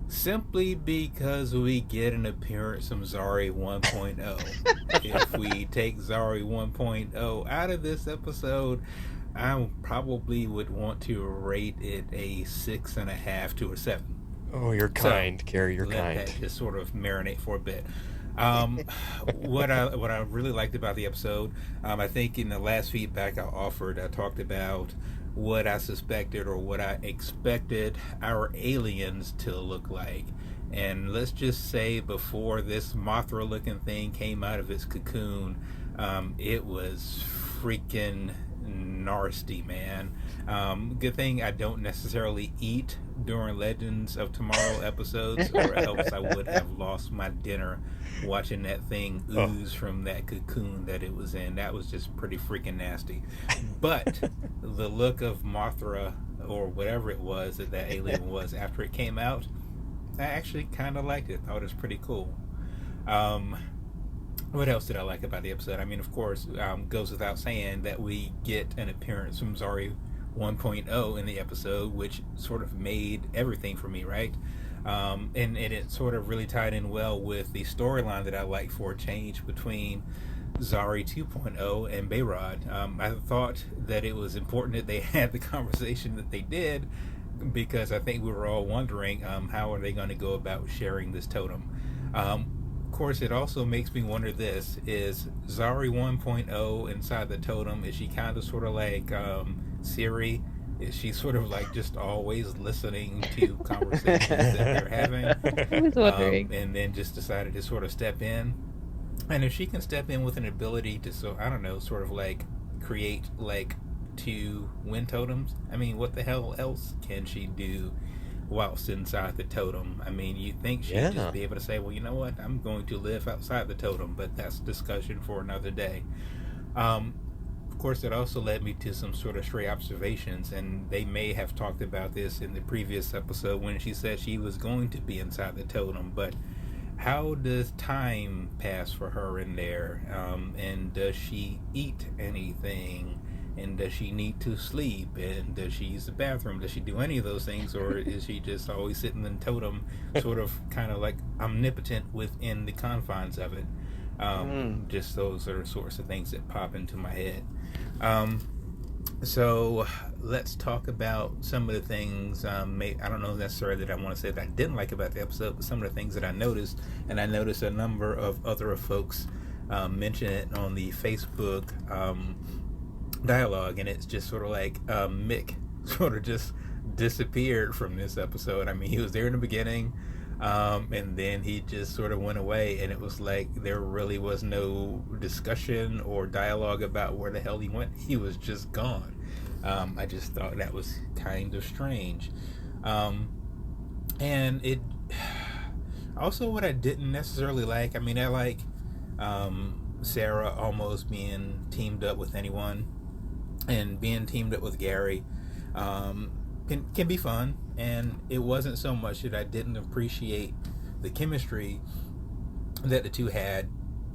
Speaker 14: simply because we get an appearance from Zari 1.0. If we take Zari 1.0 out of this episode, I probably would want to rate it a 6.5 to a 7.
Speaker 3: Oh, you're kind, Carrie. You're
Speaker 14: let
Speaker 3: kind.
Speaker 14: That just sort of marinate for a bit. What I really liked about the episode, I think in the last feedback I offered, I talked about what I suspected or what I expected our aliens to look like, And let's just say before this Mothra looking thing came out of its cocoon, it was freaking nasty, man. Good thing I don't necessarily eat during Legends of Tomorrow episodes, or else I would have lost my dinner watching that thing ooze from that cocoon that it was in. That was just pretty freaking nasty. But the look of Mothra, or whatever it was that alien was after it came out, I actually kind of liked it. Thought it was pretty cool. What else did I like about the episode? I mean, of course, goes without saying that we get an appearance from Zari 1.0 in the episode, which sort of made everything for me, right? And it sort of really tied in well with the storyline that I like for a change between Zari 2.0 and Behrad. I thought that it was important that they had the conversation that they did, because I think we were all wondering how are they going to go about sharing this totem. Of course, it also makes me wonder, this is Zari 1.0 inside the totem. Is she kind of sort of like Siri? Is she sort of like just always listening to conversations that they're having?
Speaker 4: I was wondering.
Speaker 14: And then just decided to sort of step in. And if she can step in with an ability to, so I don't know, sort of like create like 2 wind totems, I mean, what the hell else can she do whilst inside the totem? I mean, you think she'd just be able to say, well, you know what, I'm going to live outside the totem, but that's discussion for another day. Of course, it also led me to some sort of stray observations, and they may have talked about this in the previous episode when she said she was going to be inside the totem, but how does time pass for her in there? And does she eat anything? And does she need to sleep? And does she use the bathroom? Does she do any of those things? Or is she just always sitting in the totem, sort of kind of like omnipotent within the confines of it? Just those are sorts of things that pop into my head. So let's talk about some of the things, I don't know necessarily that I want to say that I didn't like about the episode, but some of the things that I noticed, and I noticed a number of other folks mention it on the Facebook dialogue, and it's just sort of like Mick sort of just disappeared from this episode. I mean, he was there in the beginning, and then he just sort of went away, and it was like there really was no discussion or dialogue about where the hell he went. He was just gone. I just thought that was kind of strange. And it also, what I didn't necessarily like, I mean, I like Sara almost being teamed up with anyone, and being teamed up with Gary can be fun, and it wasn't so much that I didn't appreciate the chemistry that the two had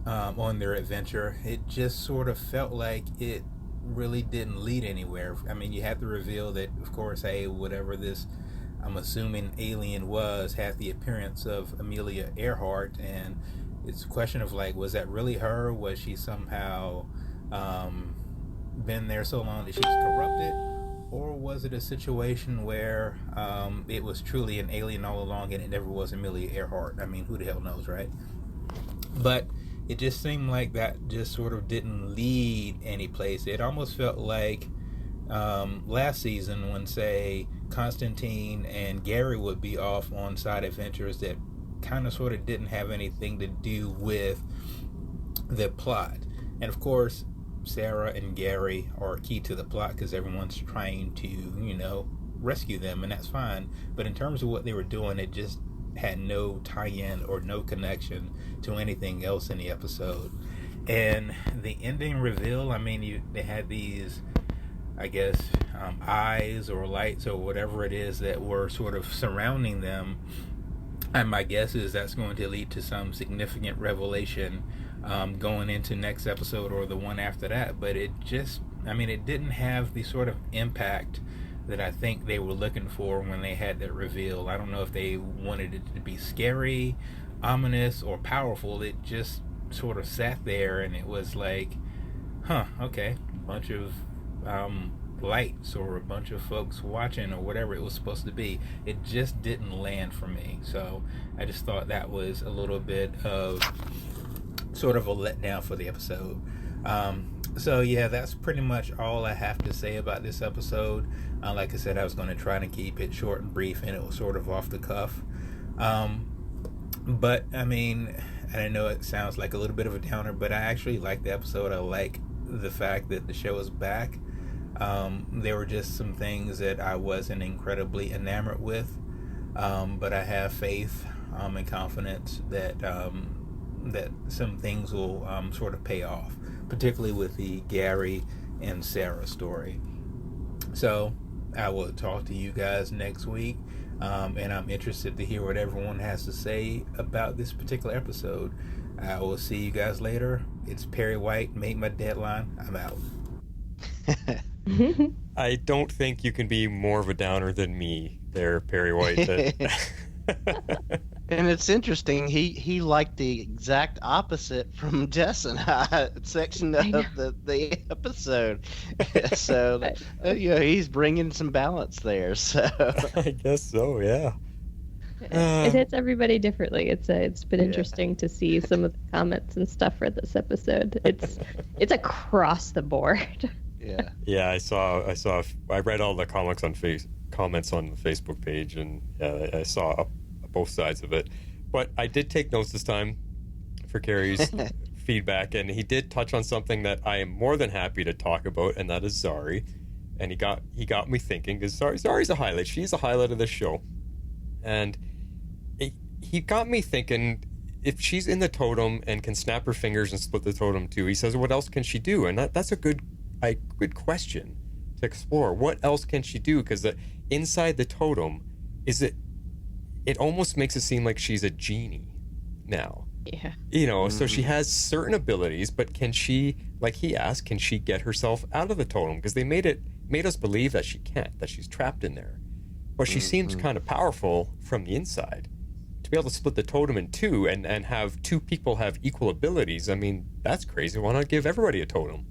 Speaker 14: on their adventure. It just sort of felt like it really didn't lead anywhere. I mean, you had to reveal that, of course, hey, whatever this, I'm assuming, alien was, had the appearance of Amelia Earhart, and it's a question of like, was that really her? Was she somehow been there so long that she's corrupted? Or was it a situation where it was truly an alien all along and it never was Amelia Earhart? I mean, who the hell knows, right? But it just seemed like that just sort of didn't lead any place. It almost felt like last season when, say, Constantine and Gary would be off on side adventures that kind of sort of didn't have anything to do with the plot. And of course, Sara and Gary are key to the plot because everyone's trying to, you know, rescue them, and that's fine. But in terms of what they were doing, it just had no tie-in or no connection to anything else in the episode. And the ending reveal, I mean, they had these, I guess, eyes or lights or whatever it is that were sort of surrounding them. And my guess is that's going to lead to some significant revelation going into next episode or the one after that. But it just, I mean, it didn't have the sort of impact that I think they were looking for when they had that reveal. I don't know if they wanted it to be scary, ominous, or powerful. It just sort of sat there, and it was like, huh, okay, a bunch of lights or a bunch of folks watching or whatever it was supposed to be. It just didn't land for me. So I just thought that was a little bit of sort of a letdown for the episode. So yeah, that's pretty much all I have to say about this episode. Like I said, I was going to try to keep it short and brief, and it was sort of off the cuff. But I mean, I know it sounds like a little bit of a downer, but I actually like the episode. I like the fact that the show is back. There were just some things that I wasn't incredibly enamored with, but I have faith and confidence that that some things will sort of pay off, particularly with the Gary and Sara story. So I will talk to you guys next week, and I'm interested to hear what everyone has to say about this particular episode. I will see you guys later. It's Perry White, made my deadline. I'm out.
Speaker 3: I don't think you can be more of a downer than me there, Perry White.
Speaker 5: And it's interesting, he liked the exact opposite from Jess and I section of the episode. So, he's bringing some balance there. So
Speaker 3: I guess so, yeah.
Speaker 4: It hits everybody differently. It's been interesting to see some of the comments and stuff for this episode. It's across the board.
Speaker 3: Yeah, I read all the comments on the Facebook page, and I saw both sides of it. But I did take notes this time for Carrie's feedback, and he did touch on something that I am more than happy to talk about, and that is Zari. And he got me thinking, because Zari's a highlight. She's a highlight of the show. And he got me thinking, if she's in the totem and can snap her fingers and split the totem too, he says, what else can she do? And that's a good question to explore. What else can she do? Because inside the totem, it almost makes it seem like she's a genie now. Yeah. So she has certain abilities, but can she, like he asked, can she get herself out of the totem? Because they made us believe that she can't, that she's trapped in there. But she seems kind of powerful from the inside. To be able to split the totem in two and have two people have equal abilities, I mean, that's crazy. Why not give everybody a totem?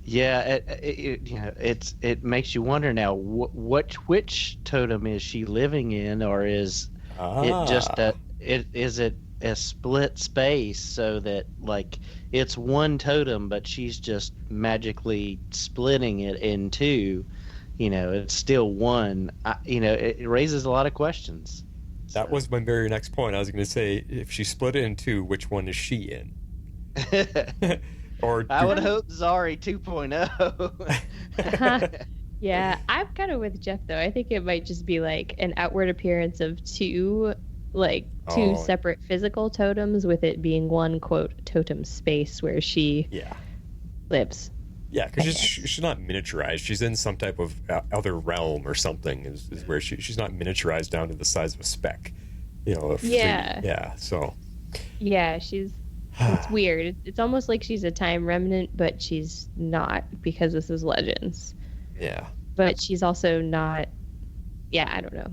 Speaker 5: Yeah, it makes you wonder now. Which totem is she living in, or is it just is it a split space so that like it's one totem, but she's just magically splitting it in two? It's still one. It raises a lot of questions.
Speaker 3: That was my very next point. I was going to say, if she split it in two, which one is she in?
Speaker 5: I would hope Zari 2.0.
Speaker 4: Yeah, I'm kind of with Jeff, though. I think it might just be like an outward appearance of two separate physical totems, with it being one, quote, totem space where she lives.
Speaker 3: Yeah, because she's not miniaturized. She's in some type of other realm or something, is where she's not miniaturized down to the size of a speck. Yeah, so.
Speaker 4: Yeah, it's weird. It's almost like she's a time remnant, but she's not, because this is Legends.
Speaker 3: Yeah.
Speaker 4: But she's also not. Yeah, I don't know.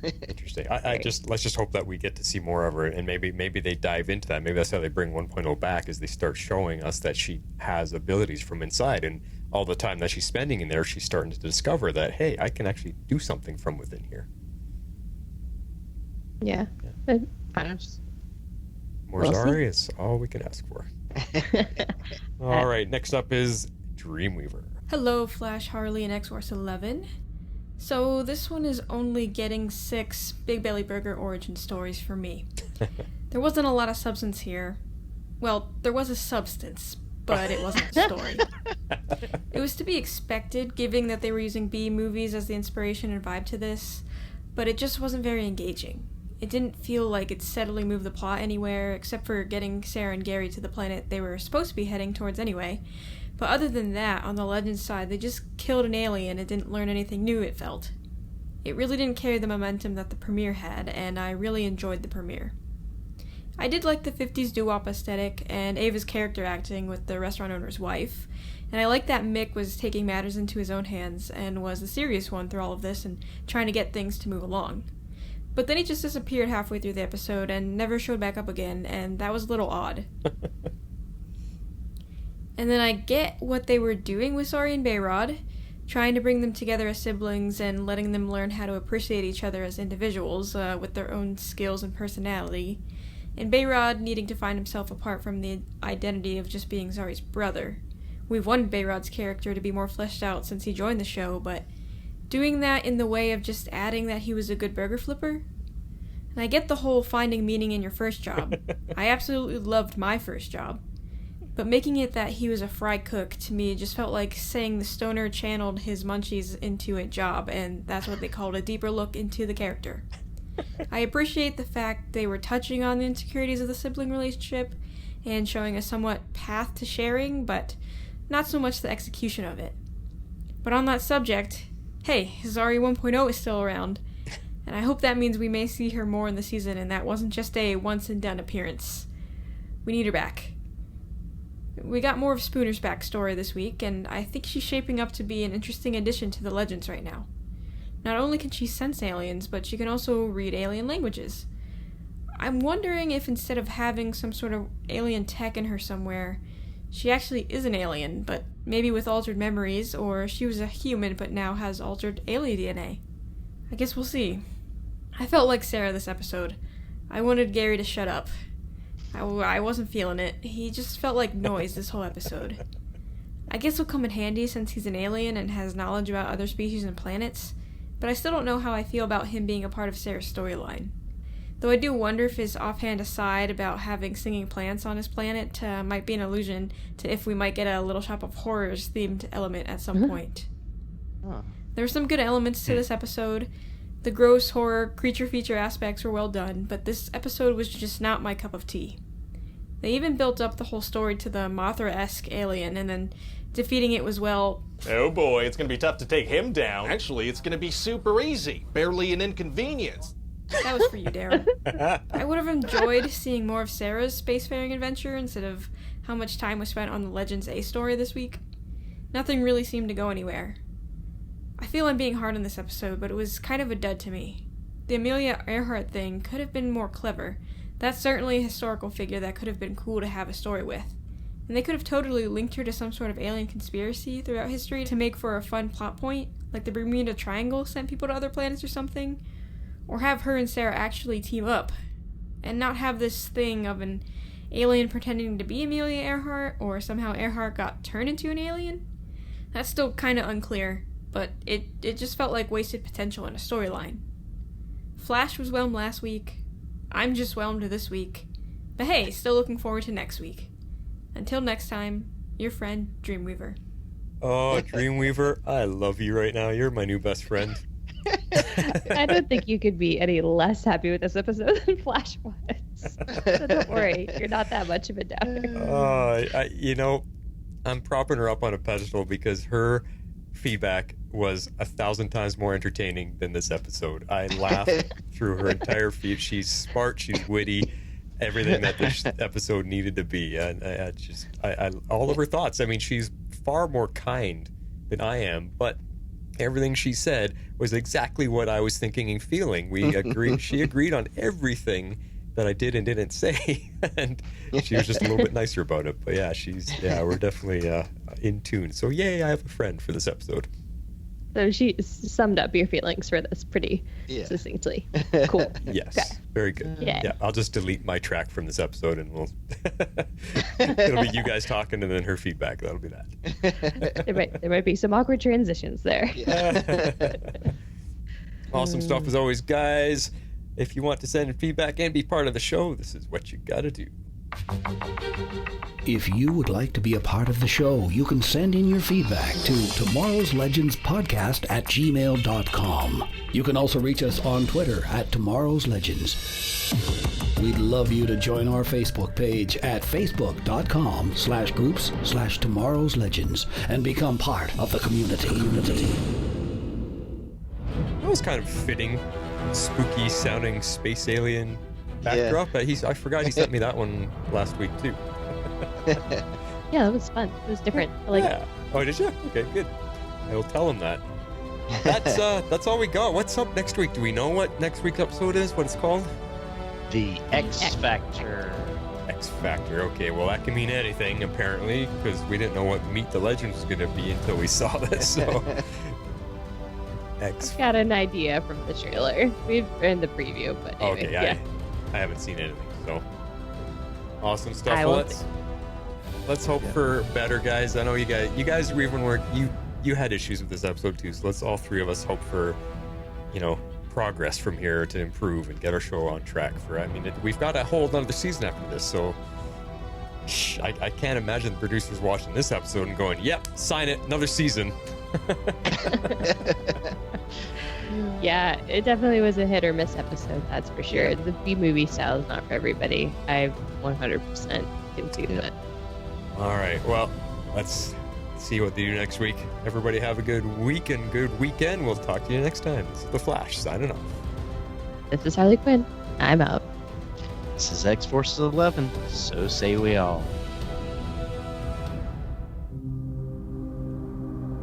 Speaker 4: It's
Speaker 3: interesting. Let's just hope that we get to see more of her, and maybe they dive into that. Maybe that's how they bring 1.0 back, is they start showing us that she has abilities from inside, and all the time that she's spending in there, she's starting to discover that, hey, I can actually do something from within here.
Speaker 4: Yeah.
Speaker 3: More Zari is all we can ask for. All right, next up is Dreamweaver.
Speaker 15: Hello, Flash, Harley, and X-Force 11. So this one is only getting 6 Big Belly Burger origin stories for me. There wasn't a lot of substance here. Well, there was a substance, but it wasn't a story. It was to be expected, given that they were using B movies as the inspiration and vibe to this, but it just wasn't very engaging. It didn't feel like it steadily moved the plot anywhere, except for getting Sara and Gary to the planet they were supposed to be heading towards anyway. But other than that, on the Legends side, they just killed an alien and didn't learn anything new, it felt. It really didn't carry the momentum that the premiere had, and I really enjoyed the premiere. I did like the 50s doo-wop aesthetic and Ava's character acting with the restaurant owner's wife, and I like that Mick was taking matters into his own hands and was the serious one through all of this and trying to get things to move along. But then he just disappeared halfway through the episode and never showed back up again, and that was a little odd. And then I get what they were doing with Zari and Bayrod, trying to bring them together as siblings and letting them learn how to appreciate each other as individuals with their own skills and personality, and Bayrod needing to find himself apart from the identity of just being Zari's brother. We've wanted Bayrod's character to be more fleshed out since he joined the show, but doing that in the way of just adding that he was a good burger flipper. And I get the whole finding meaning in your first job. I absolutely loved my first job. But making it that he was a fry cook, to me, just felt like saying the stoner channeled his munchies into a job, and that's what they called a deeper look into the character. I appreciate the fact they were touching on the insecurities of the sibling relationship and showing a somewhat path to sharing, but not so much the execution of it. But on that subject, hey, Zari 1.0 is still around, and I hope that means we may see her more in the season and that wasn't just a once-and-done appearance. We need her back. We got more of Spooner's backstory this week, and I think she's shaping up to be an interesting addition to the Legends right now. Not only can she sense aliens, but she can also read alien languages. I'm wondering if instead of having some sort of alien tech in her somewhere, she actually is an alien, but maybe with altered memories, or she was a human but now has altered alien DNA. I guess we'll see. I felt like Sarah this episode. I wanted Gary to shut up. I wasn't feeling it. He just felt like noise this whole episode. I guess he'll come in handy since he's an alien and has knowledge about other species and planets, but I still don't know how I feel about him being a part of Sarah's storyline. Though I do wonder if his offhand aside about having singing plants on his planet might be an allusion to if we might get a Little Shop of Horrors themed element at some point. There were some good elements to this episode. The gross horror creature feature aspects were well done, but this episode was just not my cup of tea. They even built up the whole story to the Mothra-esque alien, and then defeating it was, well...
Speaker 16: Oh boy, it's gonna be tough to take him down. Actually, it's gonna be super easy. Barely an inconvenience.
Speaker 15: That was for you, Darren. I would have enjoyed seeing more of Sarah's spacefaring adventure instead of how much time was spent on the Legends A story this week. Nothing really seemed to go anywhere. I feel I'm being hard on this episode, but it was kind of a dud to me. The Amelia Earhart thing could have been more clever. That's certainly a historical figure that could have been cool to have a story with. And they could have totally linked her to some sort of alien conspiracy throughout history to make for a fun plot point, like the Bermuda Triangle sent people to other planets or something. Or have her and Sarah actually team up, and not have this thing of an alien pretending to be Amelia Earhart, or somehow Earhart got turned into an alien. That's still kind of unclear, but it just felt like wasted potential in a storyline. Flash was whelmed last week. I'm just whelmed this week. But hey, still looking forward to next week. Until next time, your friend, Dreamweaver.
Speaker 3: Oh, Dreamweaver, I love you right now. You're my new best friend.
Speaker 4: I don't think you could be any less happy with this episode than Flash was. So don't worry, you're not that much of a doubter.
Speaker 3: I'm propping her up on a pedestal because her feedback was 1,000 times more entertaining than this episode. I laughed through her entire feed. She's smart, she's witty, everything that this episode needed to be. And I all of her thoughts. I mean, she's far more kind than I am, but everything she said was exactly what I was thinking and feeling. We agreed. She agreed on everything that I did and didn't say, and she was just a little bit nicer about it. But yeah, we're definitely in tune. So yay, I have a friend for this episode.
Speaker 4: So she summed up your feelings for this pretty succinctly. Cool.
Speaker 3: Yes, okay. Very good.
Speaker 4: Yeah,
Speaker 3: I'll just delete my track from this episode, and it'll be you guys talking, and then her feedback. That'll be that.
Speaker 4: There might be some awkward transitions there.
Speaker 3: Awesome stuff as always, guys. If you want to send feedback and be part of the show, this is what you gotta do.
Speaker 2: If you would like to be a part of the show, you can send in your feedback to Tomorrow's Legends Podcast at gmail.com. You can also reach us on Twitter at Tomorrow's Legends. We'd love you to join our Facebook page at facebook.com/groups/Tomorrow's Legends and become part of the community.
Speaker 3: That was kind of fitting, spooky sounding space alien backdrop. Yeah. I forgot he sent me that one last week too.
Speaker 4: Yeah, that was fun. It was different. I like it.
Speaker 3: Oh, did you? Okay, good. I will tell him that. That's all we got. What's up next week? Do we know what next week's episode is? What it's called?
Speaker 5: The X Factor.
Speaker 3: X Factor. Okay, well that can mean anything apparently, because we didn't know what Meet the Legends was going to be until we saw this. So.
Speaker 4: I've got an idea from the trailer. We've in the preview, but anyway,
Speaker 3: okay, I haven't seen anything, so awesome stuff. Let's hope for better, guys. I know you guys even were you had issues with this episode too, so let's all three of us hope for, progress from here to improve and get our show on track. We've got a whole another season after this, so I can't imagine the producers watching this episode and going, "Yep, sign it, another season."
Speaker 4: Yeah, it definitely was a hit or miss episode, that's for sure.
Speaker 5: Yeah.
Speaker 4: The B-movie style is not for everybody. I 100% can see that.
Speaker 3: All right, well, let's see what they do next week. Everybody have a good week and good weekend. We'll talk to you next time. This is The Flash, signing off.
Speaker 4: This is Harley Quinn. I'm out.
Speaker 5: This is X-Force 11, so say we all.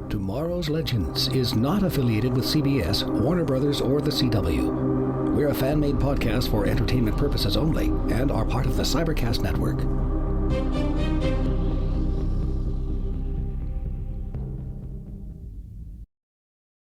Speaker 2: Tomorrow's Legends is not affiliated with CBS, Warner Brothers, or the CW. We're a fan-made podcast for entertainment purposes only and are part of the Cybercast Network.